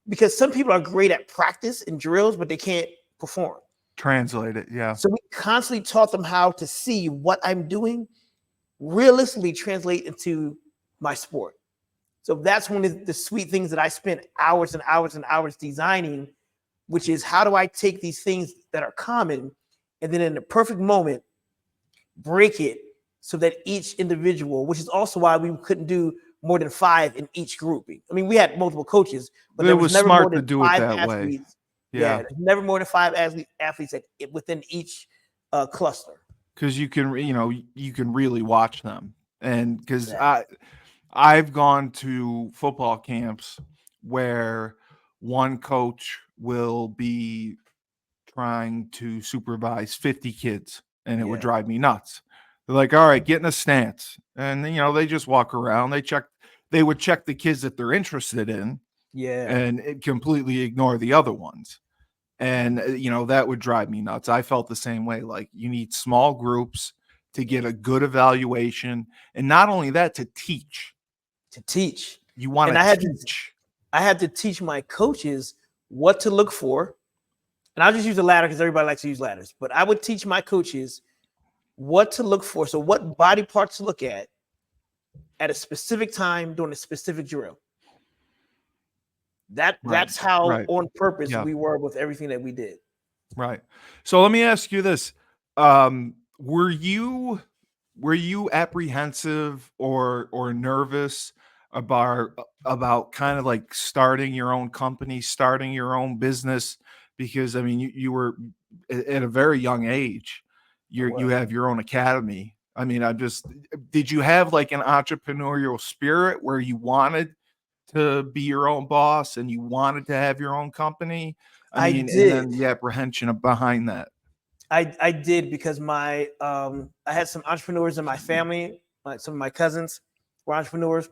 [SPEAKER 2] because some people are great at practice and drills, but they can't perform.
[SPEAKER 1] Translate it. Yeah.
[SPEAKER 2] So we constantly taught them how to see what I'm doing realistically translate into my sport. So that's one of the sweet things that I spent hours and hours and hours designing, which is how do I take these things that are common and then in the perfect moment, break it so that each individual, which is also why we couldn't do more than 5 in each grouping. I mean, we had multiple coaches, but there was never more than 5 athletes. Yeah, never more than 5 athletes within each cluster.
[SPEAKER 1] Because you can really watch them, and because I've gone to football camps where one coach will be trying to supervise 50 kids, and it would drive me nuts. They're like, all right, get in a stance. And they just walk around. They would check the kids that they're interested in.
[SPEAKER 2] Yeah.
[SPEAKER 1] And completely ignore the other ones. And, that would drive me nuts. I felt the same way. Like, you need small groups to get a good evaluation. And not only that, to teach. You want to teach.
[SPEAKER 2] I had to teach my coaches what to look for. And I'll just use a ladder because everybody likes to use ladders. But I would teach my coaches what to look for. So what body parts to look at a specific time during a specific drill. That's how on purpose we were with everything that we did.
[SPEAKER 1] Right. So let me ask you this. Were you apprehensive or nervous about kind of like starting your own company, starting your own business? Because I mean, you were at a very young age. You have your own academy. I mean, did you have like an entrepreneurial spirit where you wanted to be your own boss and you wanted to have your own company? I mean,
[SPEAKER 2] did.
[SPEAKER 1] And then the apprehension behind that.
[SPEAKER 2] I did because I had some entrepreneurs in my family. Like some of my cousins were entrepreneurs.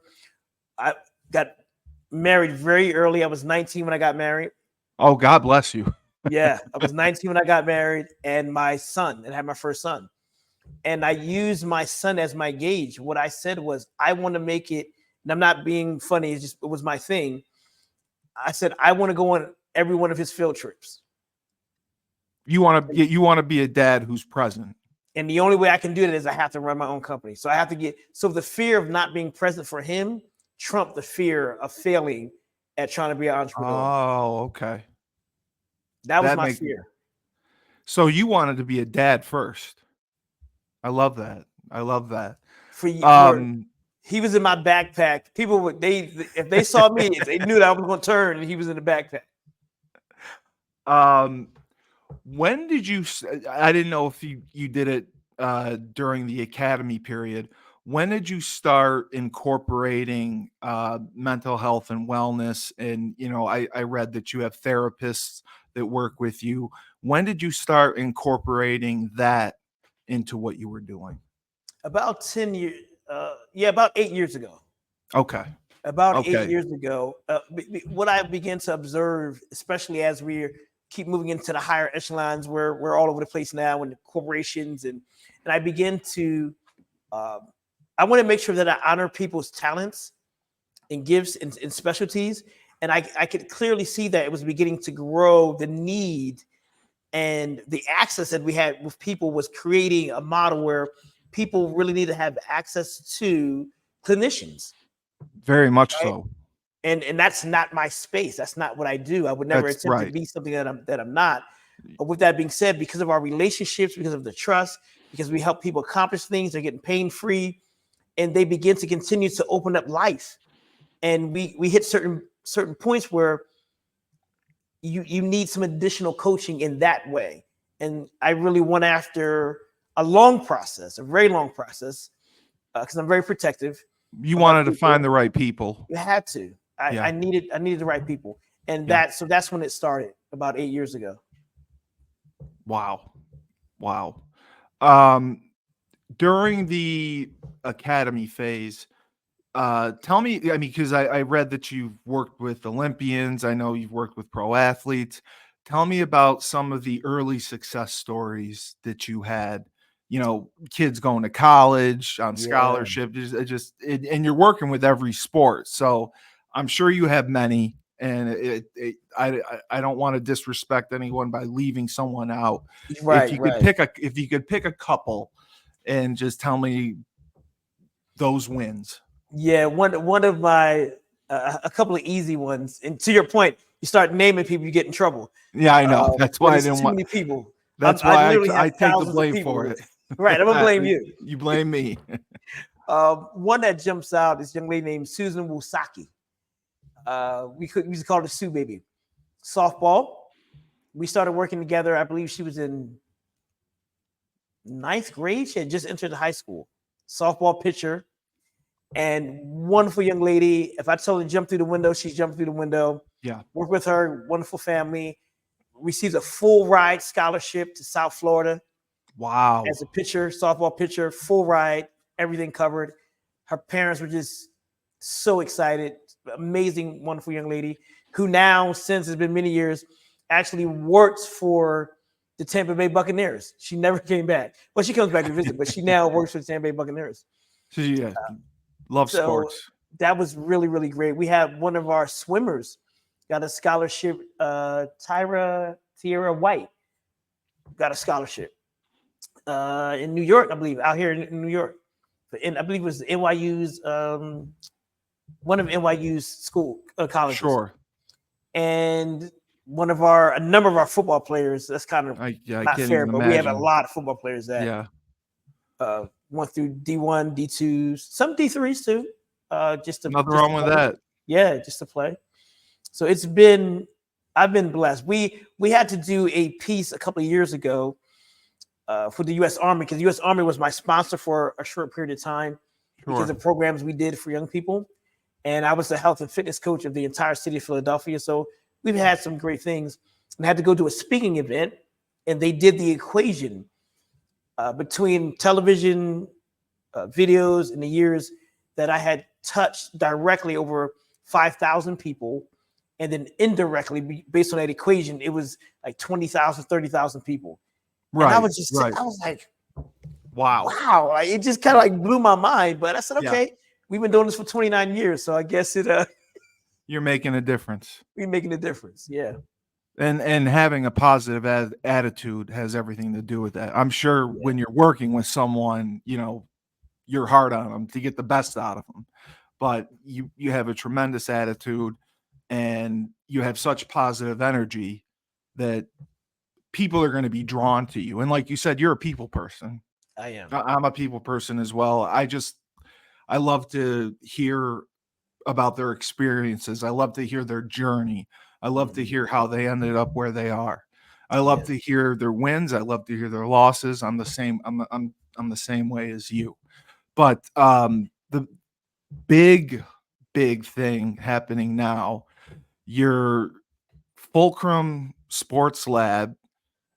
[SPEAKER 2] I got married very early. I was 19 when I got married.
[SPEAKER 1] Oh, God bless you.
[SPEAKER 2] Yeah, I was 19 when I got married, and I had my first son. And I used my son as my gauge. What I said was, I want to make it, and I'm not being funny, it was my thing. I said, I want to go on every one of his field trips.
[SPEAKER 1] You want to be a dad who's present.
[SPEAKER 2] And the only way I can do that is I have to run my own company. So I have to so the fear of not being present for him trumped the fear of failing at trying to be an entrepreneur.
[SPEAKER 1] Oh, okay.
[SPEAKER 2] That was my fear.
[SPEAKER 1] So you wanted to be a dad first. I love that.
[SPEAKER 2] He was in my backpack. People if they saw me, they knew that I was going to turn, and he was in the backpack.
[SPEAKER 1] When did you? I didn't know if you did it during the academy period. When did you start incorporating mental health and wellness? And I read that you have therapists that work with you. When did you start incorporating that into what you were doing?
[SPEAKER 2] About 10 years. About 8 years ago.
[SPEAKER 1] Okay.
[SPEAKER 2] About 8 years ago. What I began to observe, especially as we keep moving into the higher echelons, where we're all over the place now, and the corporations, and I begin to, I want to make sure that I honor people's talents and gifts and specialties. And I could clearly see that it was beginning to grow. The need and the access that we had with people was creating a model where people really need to have access to clinicians.
[SPEAKER 1] Very much so.
[SPEAKER 2] And that's not my space. That's not what I do. I would never attempt to be something that I'm not. But with that being said, because of our relationships, because of the trust, because we help people accomplish things, they're getting pain-free, and they begin to continue to open up life. And we hit certain points where you need some additional coaching in that way. And I really went after a very long process, because I'm very protective.
[SPEAKER 1] You wanted to find the right people.
[SPEAKER 2] You had to. I needed the right people. And that's when it started about 8 years ago.
[SPEAKER 1] Wow. Wow. Um, During the academy phase, tell me, I mean, because I read that you've worked with Olympians. I know you've worked with pro athletes. Tell me about some of the early success stories that you had. You know, kids going to college on
[SPEAKER 2] Yeah.
[SPEAKER 1] scholarship. And you're working with every sport, so I'm sure you have many. And I don't want to disrespect anyone by leaving someone out.
[SPEAKER 2] Right, right.
[SPEAKER 1] If you could pick a couple, and just tell me those wins.
[SPEAKER 2] Yeah, one of my a couple of easy ones. And to your point, you start naming people, you get in trouble.
[SPEAKER 1] Yeah, I know. That's
[SPEAKER 2] When
[SPEAKER 1] why I
[SPEAKER 2] it's
[SPEAKER 1] didn't
[SPEAKER 2] too
[SPEAKER 1] want.
[SPEAKER 2] many people,
[SPEAKER 1] That's
[SPEAKER 2] I
[SPEAKER 1] why
[SPEAKER 2] literally
[SPEAKER 1] I
[SPEAKER 2] have
[SPEAKER 1] take the
[SPEAKER 2] thousands of
[SPEAKER 1] blame
[SPEAKER 2] people
[SPEAKER 1] for
[SPEAKER 2] with
[SPEAKER 1] it.
[SPEAKER 2] it. Right, I'm gonna blame you.
[SPEAKER 1] You blame me.
[SPEAKER 2] One that jumps out is a young lady named Susan Wusaki. We used to call her Sue Baby. Softball. We started working together. I believe she was in ninth grade. She had just entered high school. Softball pitcher and wonderful young lady. If I tell her to jump through the window, she's jumping through the window.
[SPEAKER 1] Yeah.
[SPEAKER 2] Work with her, wonderful family. Receives a full ride scholarship to South Florida
[SPEAKER 1] Wow.
[SPEAKER 2] as a pitcher, softball pitcher, full ride, everything covered. Her parents were just so excited. Amazing, wonderful young lady who now, since it's been many years, actually works for the Tampa Bay Buccaneers. She never came back. Well, she comes back to visit, but she now works for the Tampa Bay Buccaneers.
[SPEAKER 1] So yeah, love
[SPEAKER 2] So
[SPEAKER 1] sports.
[SPEAKER 2] that was really, really great. We had one of our swimmers got a scholarship. Tierra White got a scholarship in New York, I believe, out here in New York. I believe it was NYU's one of NYU's school colleges,
[SPEAKER 1] Sure.
[SPEAKER 2] and a number of our football players. That's kind of
[SPEAKER 1] I
[SPEAKER 2] not
[SPEAKER 1] can't
[SPEAKER 2] fair,
[SPEAKER 1] even
[SPEAKER 2] but we have a
[SPEAKER 1] imagine.
[SPEAKER 2] lot of football players that
[SPEAKER 1] Yeah.
[SPEAKER 2] went through D1, D2s, some D3s too,
[SPEAKER 1] Nothing
[SPEAKER 2] just to
[SPEAKER 1] wrong with
[SPEAKER 2] play.
[SPEAKER 1] that.
[SPEAKER 2] Yeah, just to play. So I've been blessed. We had to do a piece a couple of years ago for the U.S. Army because the U.S. Army was my sponsor for a short period of time because
[SPEAKER 1] Sure.
[SPEAKER 2] of programs we did for young people, and I was the health and fitness coach of the entire city of Philadelphia. So we've had some great things, and I had to go to a speaking event, and they did the equation between television videos in the years that I had touched directly over 5,000 people. And then indirectly, based on that equation, it was like 20,000, 30,000 people. And
[SPEAKER 1] Right. Right.
[SPEAKER 2] I was like,
[SPEAKER 1] Wow.
[SPEAKER 2] wow, like, it just kind of like blew my mind. But I said,
[SPEAKER 1] Yeah.
[SPEAKER 2] okay, we've been doing this for 29 years. So I guess
[SPEAKER 1] You're making a difference.
[SPEAKER 2] we're making a difference. Yeah.
[SPEAKER 1] And having a positive attitude has everything to do with that. I'm sure
[SPEAKER 2] Yeah.
[SPEAKER 1] when you're working with someone, you know, you're hard on them to get the best out of them. But you have a tremendous attitude and you have such positive energy that people are going to be drawn to you. And like you said, you're a people person.
[SPEAKER 2] I am.
[SPEAKER 1] I'm a people person as well. I love to hear about their experiences. I love to hear their journey. I love to hear how they ended up where they are. I love
[SPEAKER 2] Yes.
[SPEAKER 1] to hear their wins. I love to hear their losses. I'm the same way as you. But the big thing happening now, your Fulcrum Sports Lab,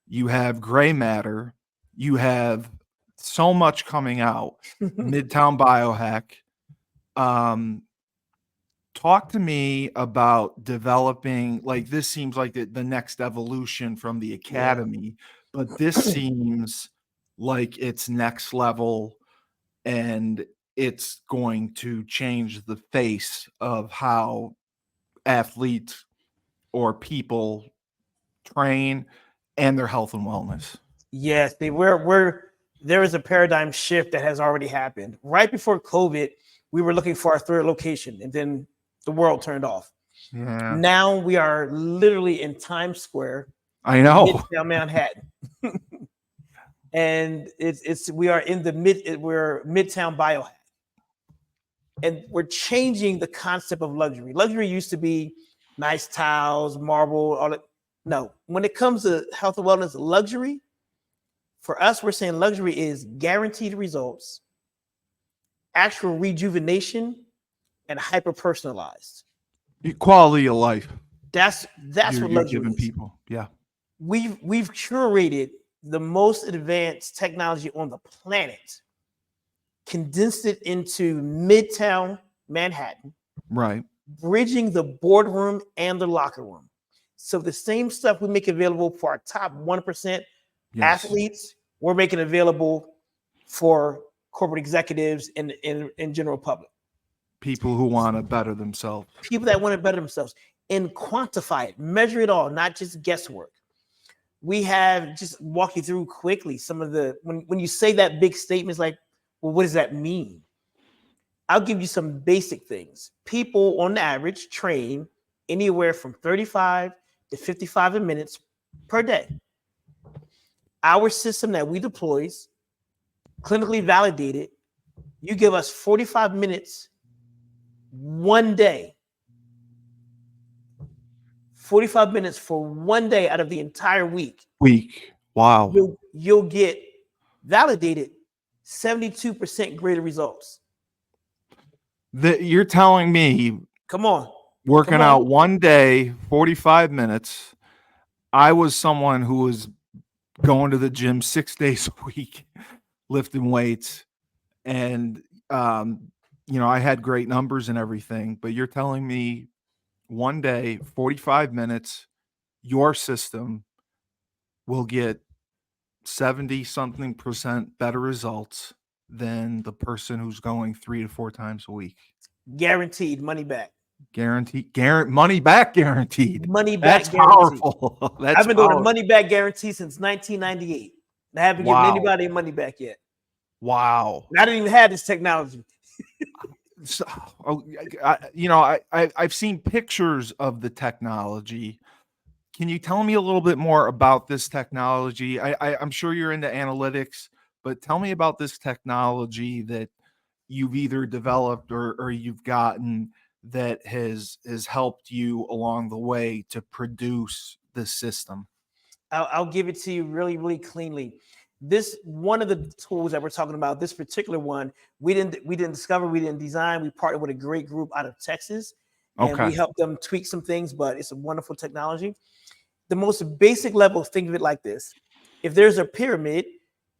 [SPEAKER 1] you have gray matter, you have so much coming out, Midtown Biohack. Um, Talk to me about developing, like, this seems like the next evolution from the
[SPEAKER 2] Yeah.
[SPEAKER 1] academy, but this seems like it's next level and it's going to change the face of how athletes or people train and their health and wellness.
[SPEAKER 2] Yes, we're there is a paradigm shift that has already happened. Right before COVID, we were looking for our third location, and then the world turned off.
[SPEAKER 1] Yeah,
[SPEAKER 2] Now we are literally in Times Square
[SPEAKER 1] I
[SPEAKER 2] in
[SPEAKER 1] know.
[SPEAKER 2] Midtown Manhattan, and it's we are in the we're Midtown Biohack, and we're changing the concept of luxury. Luxury used to be nice tiles, marble, all that. No, when it comes to health and wellness, luxury for us, we're saying luxury is guaranteed results, actual rejuvenation, and hyper personalized.
[SPEAKER 1] Quality of life
[SPEAKER 2] That's what
[SPEAKER 1] you're
[SPEAKER 2] luxury
[SPEAKER 1] giving
[SPEAKER 2] is.
[SPEAKER 1] people. Yeah.
[SPEAKER 2] We've curated the most advanced technology on the planet, condensed it into Midtown Manhattan,
[SPEAKER 1] Right.
[SPEAKER 2] bridging the boardroom and the locker room. So the same stuff we make available for our top 1%
[SPEAKER 1] Yes.
[SPEAKER 2] athletes, we're making available for corporate executives and in general public.
[SPEAKER 1] People who want to better themselves.
[SPEAKER 2] People that want to better themselves and quantify it, measure it all, not just guesswork. We have just walk you through quickly some of the when you say that big statement, it's like, well, what does that mean? I'll give you some basic things. People on average train anywhere from 35 to 55 minutes per day. Our system that we deploy, clinically validated, you give us 45 minutes one day. 45 minutes for one day out of the entire week.
[SPEAKER 1] Wow.
[SPEAKER 2] You'll get validated 72% greater results.
[SPEAKER 1] You're telling me,
[SPEAKER 2] Come on.
[SPEAKER 1] working out one day, 45 minutes. I was someone who was going to the gym 6 days a week, lifting weights, and I had great numbers and everything. But you're telling me one day, 45 minutes, your system will get 70-something% better results than the person who's going 3 to 4 times a week.
[SPEAKER 2] Guaranteed money back.
[SPEAKER 1] Money back guaranteed.
[SPEAKER 2] Money back
[SPEAKER 1] That's
[SPEAKER 2] guaranteed.
[SPEAKER 1] powerful. That's
[SPEAKER 2] I've been doing a money back guarantee since 1998. I haven't given anybody money back yet.
[SPEAKER 1] Wow.
[SPEAKER 2] And I didn't even have this technology.
[SPEAKER 1] So, I've seen pictures of the technology. Can you tell me a little bit more about this technology? I'm sure you're into analytics, but tell me about this technology that you've either developed or you've gotten that has helped you along the way to produce this system.
[SPEAKER 2] I'll give it to you really, really cleanly. This one of the tools that we're talking about, this particular one, we didn't discover, we didn't design. We partnered with a great group out of Texas, and we helped them tweak some things. But it's a wonderful technology. The most basic level, think of it like this: if there's a pyramid,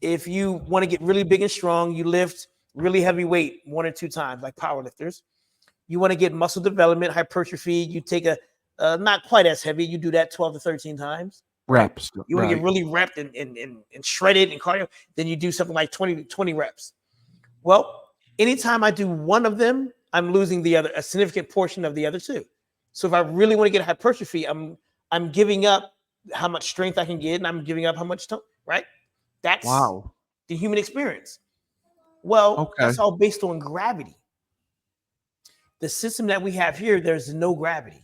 [SPEAKER 2] if you want to get really big and strong, you lift really heavy weight 1 or 2 times, like power lifters. You want to get muscle development, hypertrophy, you take a not quite as heavy, you do that 12 to 13 times.
[SPEAKER 1] Reps.
[SPEAKER 2] You want to get really repped and shredded and cardio, then you do something like 20 reps. Well, anytime I do one of them, I'm losing a significant portion of the other 2. So if I really want to get hypertrophy, I'm giving up how much strength I can get, and I'm giving up how much tone, right? That's the human experience. Well, that's all based on gravity. The system that we have here, there's no gravity.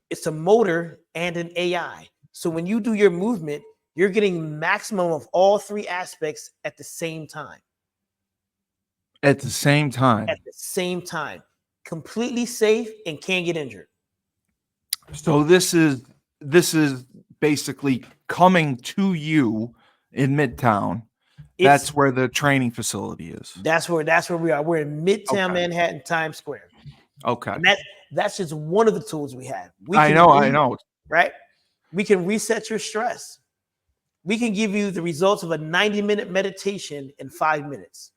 [SPEAKER 2] It's a motor and an AI. So when you do your movement, you're getting maximum of all 3 aspects at the same time.
[SPEAKER 1] At the same time.
[SPEAKER 2] At the same time. Completely safe and can't get injured.
[SPEAKER 1] So this is basically coming to you in Midtown. That's where the training facility is.
[SPEAKER 2] That's where we are. We're in Midtown Manhattan, Times Square.
[SPEAKER 1] Okay.
[SPEAKER 2] And that's just one of the tools we have.
[SPEAKER 1] I know.
[SPEAKER 2] Right? We can reset your stress. We can give you the results of a 90-minute meditation in 5 minutes.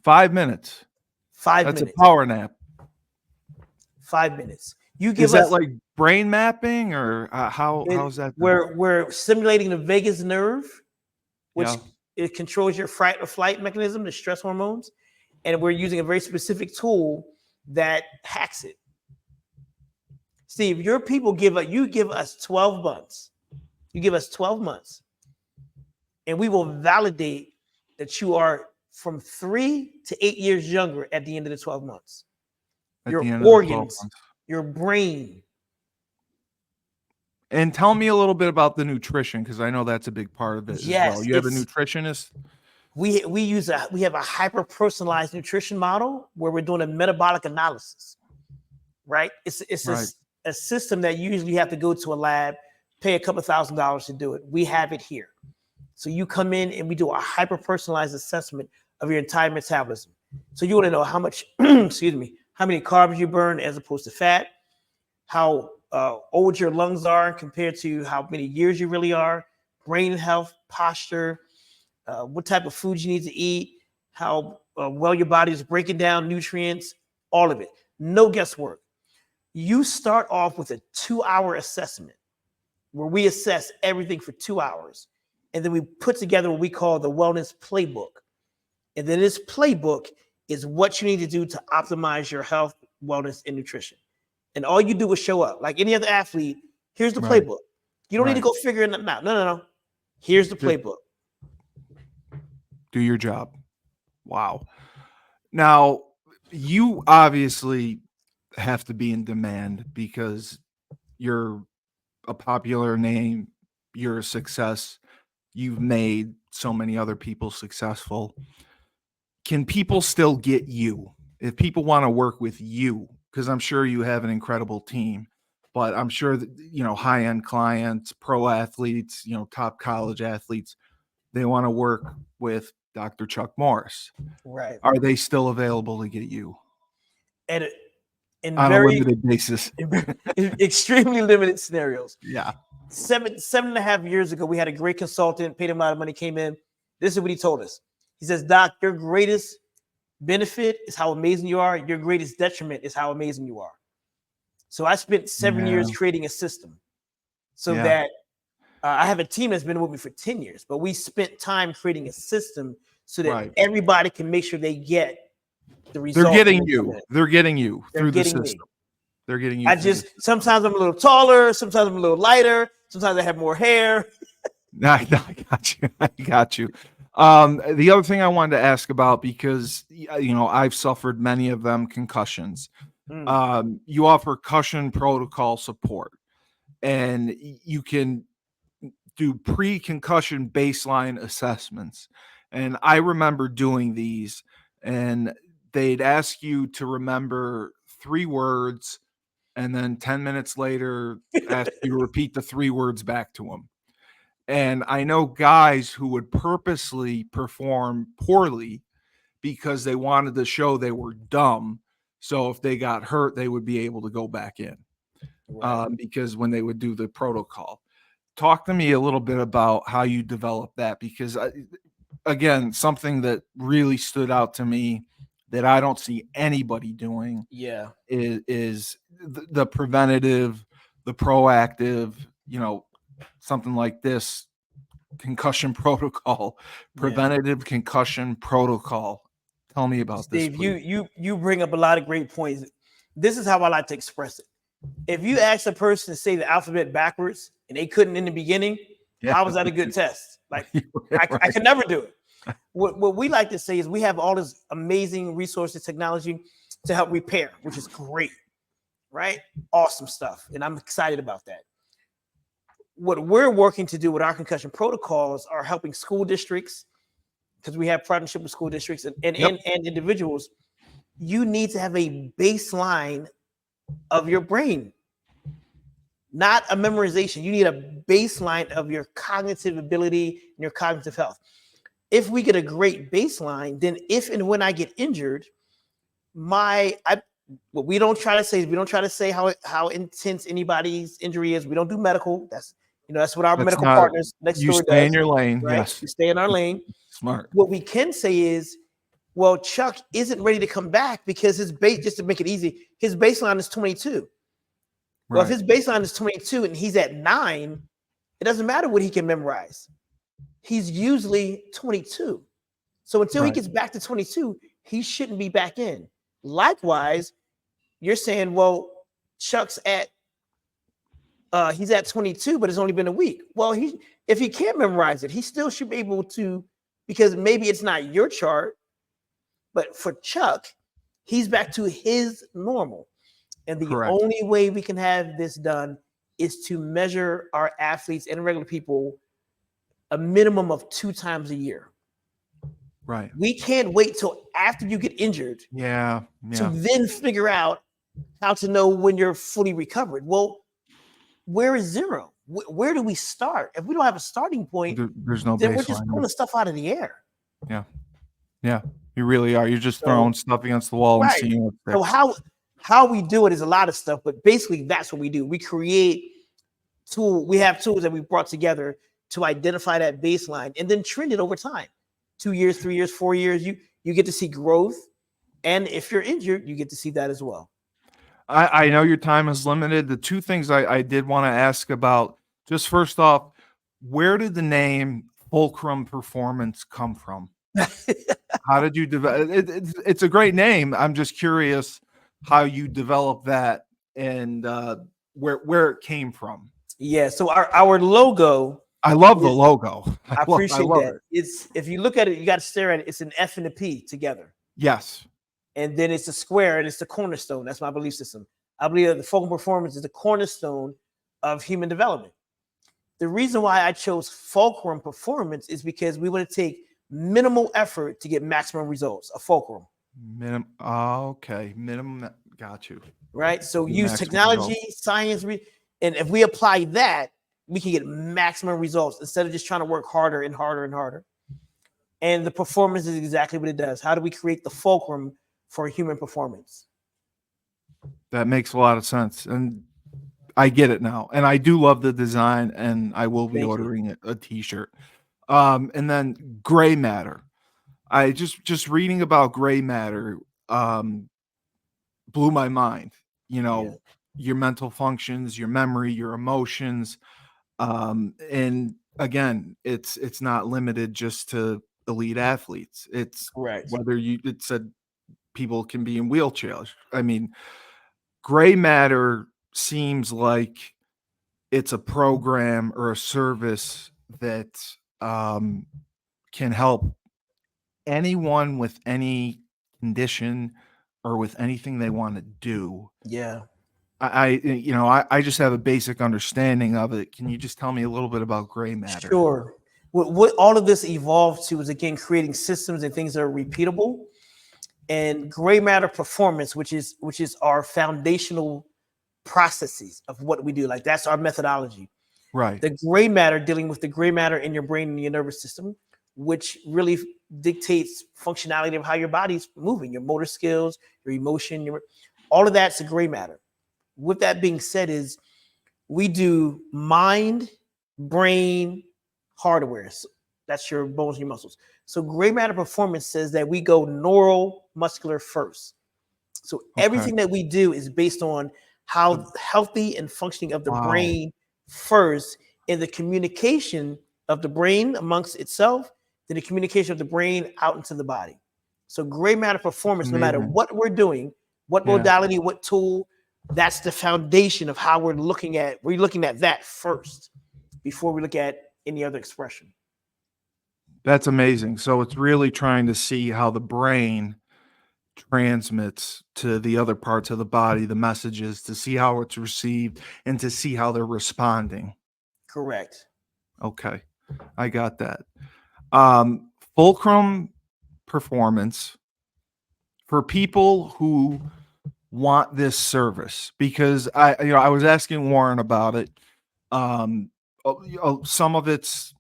[SPEAKER 1] 5 minutes.
[SPEAKER 2] 5 minutes.
[SPEAKER 1] That's a power nap.
[SPEAKER 2] 5 minutes.
[SPEAKER 1] Is that like brain mapping, or how's that?
[SPEAKER 2] We're stimulating the vagus nerve, which it controls your fight or flight mechanism, the stress hormones, and we're using a very specific tool that hacks it. Steve, your people give us 12 months. You give us 12 months, and we will validate that you are from 3 to 8 years younger at the end of the 12 months. Your organs, your brain.
[SPEAKER 1] And tell me a little bit about the nutrition, because I know that's a big part of it as well. You have a nutritionist?
[SPEAKER 2] We have a hyper-personalized nutrition model where we're doing a metabolic analysis, right? It's a system that usually you have to go to a lab, pay a couple $1,000s to do it. We have it here. So you come in and we do a hyper-personalized assessment of your entire metabolism. So you want to know how much, how many carbs you burn as opposed to fat, how old your lungs are compared to how many years you really are, brain health, posture, what type of food you need to eat, how well your body is breaking down nutrients, all of it. No guesswork. You start off with a 2-hour assessment where we assess everything for 2 hours. And then we put together what we call the wellness playbook. And then this playbook is what you need to do to optimize your health, wellness, and nutrition. And all you do is show up. Like any other athlete, here's the playbook. You don't need to go figure it out. No. Here's the playbook.
[SPEAKER 1] Do your job. Wow. Now, you obviously have to be in demand because you're a popular name, you're a success, you've made so many other people successful. Can people still get you if people want to work with you? Because I'm sure you have an incredible team, but I'm sure that, high-end clients, pro athletes, top college athletes, they want to work with Dr. Chuck Morris.
[SPEAKER 2] Right.
[SPEAKER 1] Are they still available to get you?
[SPEAKER 2] And in
[SPEAKER 1] on
[SPEAKER 2] very
[SPEAKER 1] a limited basis.
[SPEAKER 2] extremely limited scenarios.
[SPEAKER 1] Yeah.
[SPEAKER 2] 7.5 years ago, we had a great consultant, paid him a lot of money, came in. This is what he told us. He says, Doc, your greatest benefit is how amazing you are. Your greatest detriment is how amazing you are. So I spent 7 years creating a system so that I have a team that's been with me for 10 years, but we spent time creating a system so that everybody can make sure they get the results.
[SPEAKER 1] They're getting you. They're getting you through the system. They're getting you.
[SPEAKER 2] Sometimes I'm a little taller. Sometimes I'm a little lighter. Sometimes I have more hair.
[SPEAKER 1] No, I got you. I got you. The other thing I wanted to ask about, because, I've suffered many of them, concussions. You offer concussion protocol support, and you can do pre-concussion baseline assessments. And I remember doing these, and they'd ask you to remember 3 words, and then 10 minutes later ask you to repeat the 3 words back to them. And I know guys who would purposely perform poorly because they wanted to show they were dumb. So if they got hurt, they would be able to go back in. Because when they would do the protocol. Talk to me a little bit about how you developed that, because again, something that really stood out to me that I don't see anybody doing is the preventative, the proactive, something like this concussion protocol, preventative concussion protocol. Tell me about this,
[SPEAKER 2] Steve. You bring up a lot of great points. This is how I like to express it. If you ask a person to say the alphabet backwards and they couldn't in the beginning, how was that a good test? Like I could never do it. What we like to say is we have all this amazing resources, technology to help repair, which is great, right? Awesome stuff. And I'm excited about that. What we're working to do with our concussion protocols are helping school districts, because we have partnership with school districts and individuals. You need to have a baseline of your brain, not a memorization. You need a baseline of your cognitive ability and your cognitive health. If we get a great baseline, then if and when I get injured, what we don't try to say is we don't try to say how intense anybody's injury is. We don't do medical. That's what our medical partners next door does.
[SPEAKER 1] You stay in your lane.
[SPEAKER 2] Right? Yes, we stay in our lane.
[SPEAKER 1] Smart.
[SPEAKER 2] What we can say is, well, Chuck isn't ready to come back because just to make it easy, his baseline is 22. Well, if his baseline is 22 and he's at 9, it doesn't matter what he can memorize. He's usually 22. So until he gets back to 22, he shouldn't be back in. Likewise, you're saying, well, Chuck's he's at 22, but it's only been a week. Well, if he can't memorize it, he still should be able to, because maybe it's not your chart, but for Chuck, he's back to his normal. And the only way we can have this done is to measure our athletes and regular people a minimum of 2 times a year.
[SPEAKER 1] Right.
[SPEAKER 2] We can't wait till after you get injured to then figure out how to know when you're fully recovered. Well, where is 0? Where do we start? If we don't have a starting point,
[SPEAKER 1] there's no
[SPEAKER 2] then
[SPEAKER 1] baseline.
[SPEAKER 2] We're just pulling stuff out of the air.
[SPEAKER 1] Yeah. You really are. You're just throwing stuff against the wall and seeing what
[SPEAKER 2] sticks. So How we do it is a lot of stuff, but basically that's what we do. We create we have tools that we brought together to identify that baseline and then trend it over time. 2 years, 3 years, 4 years, you get to see growth. And if you're injured, you get to see that as well.
[SPEAKER 1] I know your time is limited. The two things I did want to ask about, just first off, where did the name Fulcrum Performance come from? How did you develop it? It's a great name. I'm just curious how you developed that and where it came from.
[SPEAKER 2] Yeah. So our logo
[SPEAKER 1] I love the
[SPEAKER 2] is,
[SPEAKER 1] logo.
[SPEAKER 2] I
[SPEAKER 1] I
[SPEAKER 2] appreciate
[SPEAKER 1] love
[SPEAKER 2] that.
[SPEAKER 1] it.
[SPEAKER 2] It's, if you look at it, you got to stare at it. It's an F and a P together.
[SPEAKER 1] Yes.
[SPEAKER 2] And then it's a square and it's the cornerstone. That's my belief system. I believe that the Fulcum Performance is the cornerstone of human development. The reason why I chose Fulcrum Performance is because we want to take minimal effort to get maximum results. A fulcrum.
[SPEAKER 1] Okay. Minimum. Got you.
[SPEAKER 2] Right. So
[SPEAKER 1] The
[SPEAKER 2] use
[SPEAKER 1] maximum
[SPEAKER 2] technology,
[SPEAKER 1] result.
[SPEAKER 2] science, and if we apply that, we can get maximum results instead of just trying to work harder and harder and harder. And the performance is exactly what it does. How do we create the fulcrum for human performance?
[SPEAKER 1] That makes a lot of sense. And I get it now. And I do love the design, and I will be
[SPEAKER 2] Thank you.
[SPEAKER 1] ordering a t-shirt. And then gray matter. I just reading about gray matter blew my mind. You
[SPEAKER 2] Yeah.
[SPEAKER 1] know, your mental functions, your memory, your emotions. And again, it's not limited just to elite athletes. It's
[SPEAKER 2] Correct.
[SPEAKER 1] whether it said people can be in wheelchairs. I mean, gray matter seems like it's a program or a service that can help anyone with any condition or with anything they want to do.
[SPEAKER 2] Yeah.
[SPEAKER 1] I just have a basic understanding of it. Can you just tell me a little bit about gray matter?
[SPEAKER 2] Sure. What all of this evolved to is, again, creating systems and things that are repeatable. And gray matter performance, which is our foundational processes of what we do. Like, that's our methodology.
[SPEAKER 1] Right.
[SPEAKER 2] The gray matter, dealing with the gray matter in your brain and your nervous system, which really dictates functionality of how your body's moving, your motor skills, your emotion, all of that's a gray matter. With that being said, is we do mind, brain, hardware. So that's your bones and your muscles. So gray matter performance says that we go neuromuscular first. So everything that we do is based on how healthy and functioning of the brain first, in the communication of the brain amongst itself, then the communication of the brain out into the body. So gray matter performance, no matter what we're doing, what modality, what tool, that's the foundation of how we're looking at that first before we look at any other expression.
[SPEAKER 1] That's amazing. So it's really trying to see how the brain transmits to the other parts of the body the messages, to see how it's received and to see how they're responding.
[SPEAKER 2] Correct.
[SPEAKER 1] Okay. I got that. Fulcrum Performance, for people who want this service, because I was asking Warren about it. Some of it's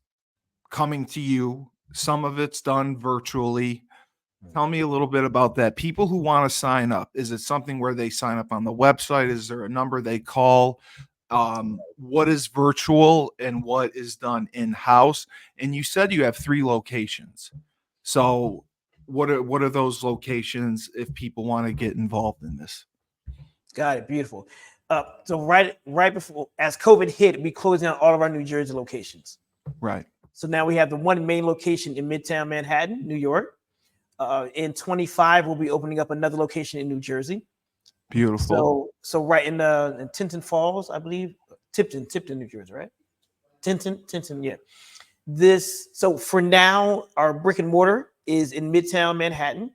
[SPEAKER 1] coming to you, some of it's done virtually. Tell me a little bit about that. People who want to sign up, is it something where they sign up on the website? Is there a number they call? What is virtual and what is done in-house? And you said you have 3 locations. So what are those locations if people want to get involved in this?
[SPEAKER 2] Got it. Beautiful. So right before, as COVID hit, we closed down all of our New Jersey locations.
[SPEAKER 1] Right.
[SPEAKER 2] So now we have the one main location in Midtown Manhattan, New York. In 25, we'll be opening up another location in New Jersey.
[SPEAKER 1] Beautiful.
[SPEAKER 2] So right in Tinton Falls, I believe, Tipton, New Jersey, right? Tinton, yeah. So for now, our brick and mortar is in Midtown Manhattan.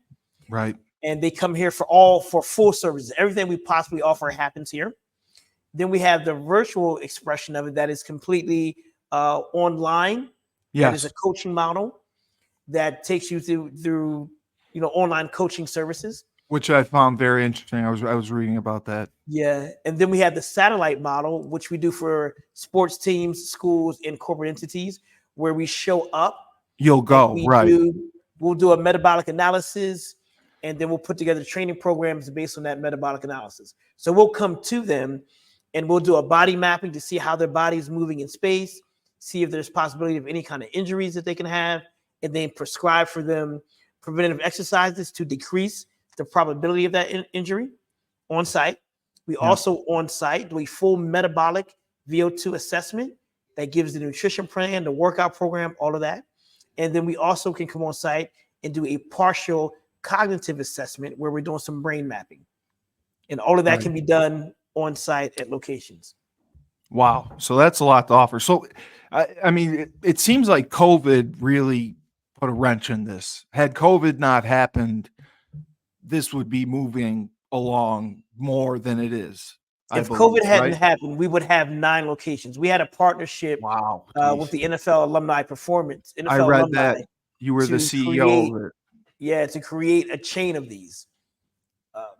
[SPEAKER 1] Right.
[SPEAKER 2] And they come here for full services. Everything we possibly offer happens here. Then we have the virtual expression of it that is completely online.
[SPEAKER 1] Yes.
[SPEAKER 2] That is a coaching model that takes you through online coaching services,
[SPEAKER 1] which I found very interesting. I was reading about that.
[SPEAKER 2] Yeah, and then we have the satellite model, which we do for sports teams, schools, and corporate entities, where we show up.
[SPEAKER 1] You'll go, right?
[SPEAKER 2] We'll do a metabolic analysis. and then we'll put together training programs based on that metabolic analysis. So we'll come to them and we'll do a body mapping to see how their body is moving in space, see if there's possibility of any kind of injuries that they can have, and then prescribe for them preventative exercises to decrease the probability of that injury on site. We also on site do a full metabolic VO2 assessment that gives the nutrition plan, the workout program, all of that. And then we also can come on site and do a partial cognitive assessment where we're doing some brain mapping. And all of that can be done on site at locations.
[SPEAKER 1] Wow. So that's a lot to offer. So, I mean, it seems like COVID really put a wrench in this. Had COVID not happened, this would be moving along more than it is.
[SPEAKER 2] If COVID hadn't happened, we would have 9 locations. We had a partnership with the NFL Alumni Performance. NFL
[SPEAKER 1] I read
[SPEAKER 2] alumni
[SPEAKER 1] that you were the CEO of it.
[SPEAKER 2] To create a chain of these.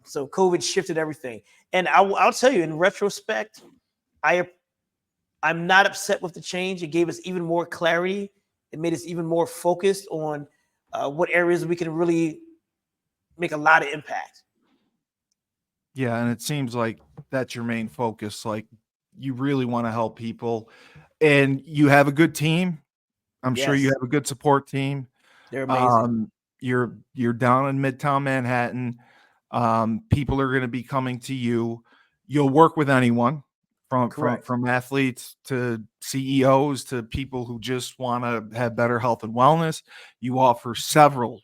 [SPEAKER 2] So COVID shifted everything. And I'll tell you, in retrospect, I'm not upset with the change. It gave us even more clarity. It made us even more focused on what areas we can really make a lot of impact.
[SPEAKER 1] Yeah, and it seems like that's your main focus. Like, you really want to help people, and you have a good team. I'm sure you have a good support team.
[SPEAKER 2] They're amazing.
[SPEAKER 1] You're down in Midtown Manhattan. People are going to be coming to you. You'll work with anyone from athletes to CEOs to people who just want to have better health and wellness. You offer several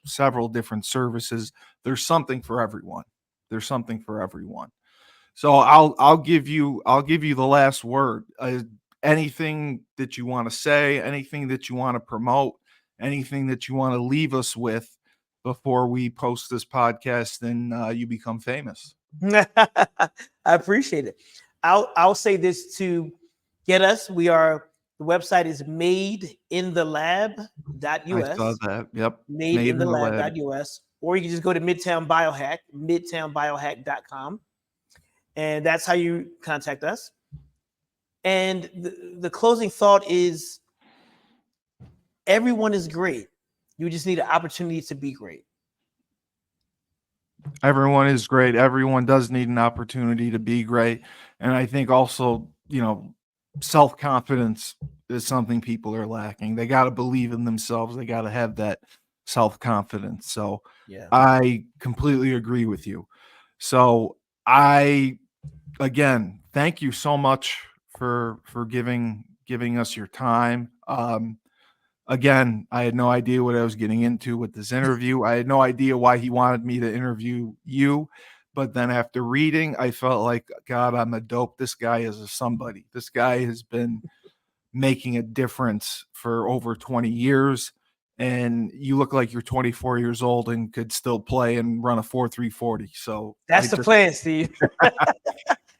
[SPEAKER 1] different services. There's something for everyone. There's something for everyone. So I'll give you the last word. Anything that you want to say, anything that you want to promote, anything that you want to leave us with before we post this podcast and you become famous.
[SPEAKER 2] I appreciate it. I'll say this to get us. The website is madeinTheLab.us.
[SPEAKER 1] I saw that. Yep.
[SPEAKER 2] MadeinTheLab.us. Or you can just go to Midtown Biohack, midtownbiohack.com. And that's how you contact us. And the closing thought is everyone is great. You just need an opportunity to be great.
[SPEAKER 1] Everyone is great. Everyone does need an opportunity to be great. And I think also, self-confidence is something people are lacking. They got to believe in themselves. They got to have that self-confidence. So I completely agree with you. So again, thank you so much for giving us your time. Again, I had no idea what I was getting into with this interview. I had no idea why he wanted me to interview you. But then after reading, I felt like, God, I'm a dope. This guy is a somebody. This guy has been making a difference for over 20 years. And you look like you're 24 years old and could still play and run a 4.340. So
[SPEAKER 2] that's the plan, Steve. I'm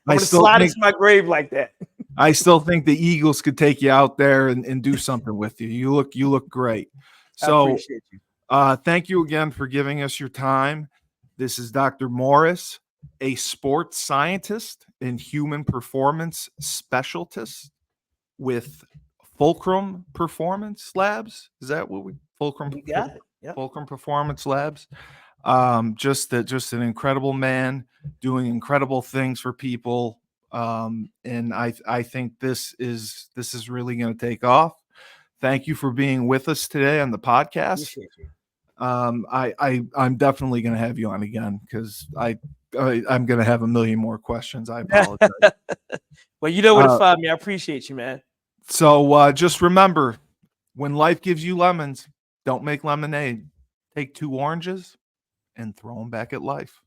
[SPEAKER 2] going to slide into my grave like that.
[SPEAKER 1] I still think the Eagles could take you out there and do something with you. You look great. So
[SPEAKER 2] I appreciate you.
[SPEAKER 1] Thank you again for giving us your time. This is Dr. Morris, a sports scientist and human performance specialist with Fulcrum Performance Labs. Is that what Fulcrum?
[SPEAKER 2] You got it. Yep.
[SPEAKER 1] Fulcrum Performance Labs. Just an incredible man doing incredible things for people. And I think this is really going to take off. Thank you for being with us today on the podcast.
[SPEAKER 2] Appreciate you.
[SPEAKER 1] I'm definitely going to have you on again because I'm going to have a million more questions. I apologize.
[SPEAKER 2] Well, you know where to find me. I appreciate you, man.
[SPEAKER 1] So just remember, when life gives you lemons, don't make lemonade. Take 2 oranges and throw them back at life.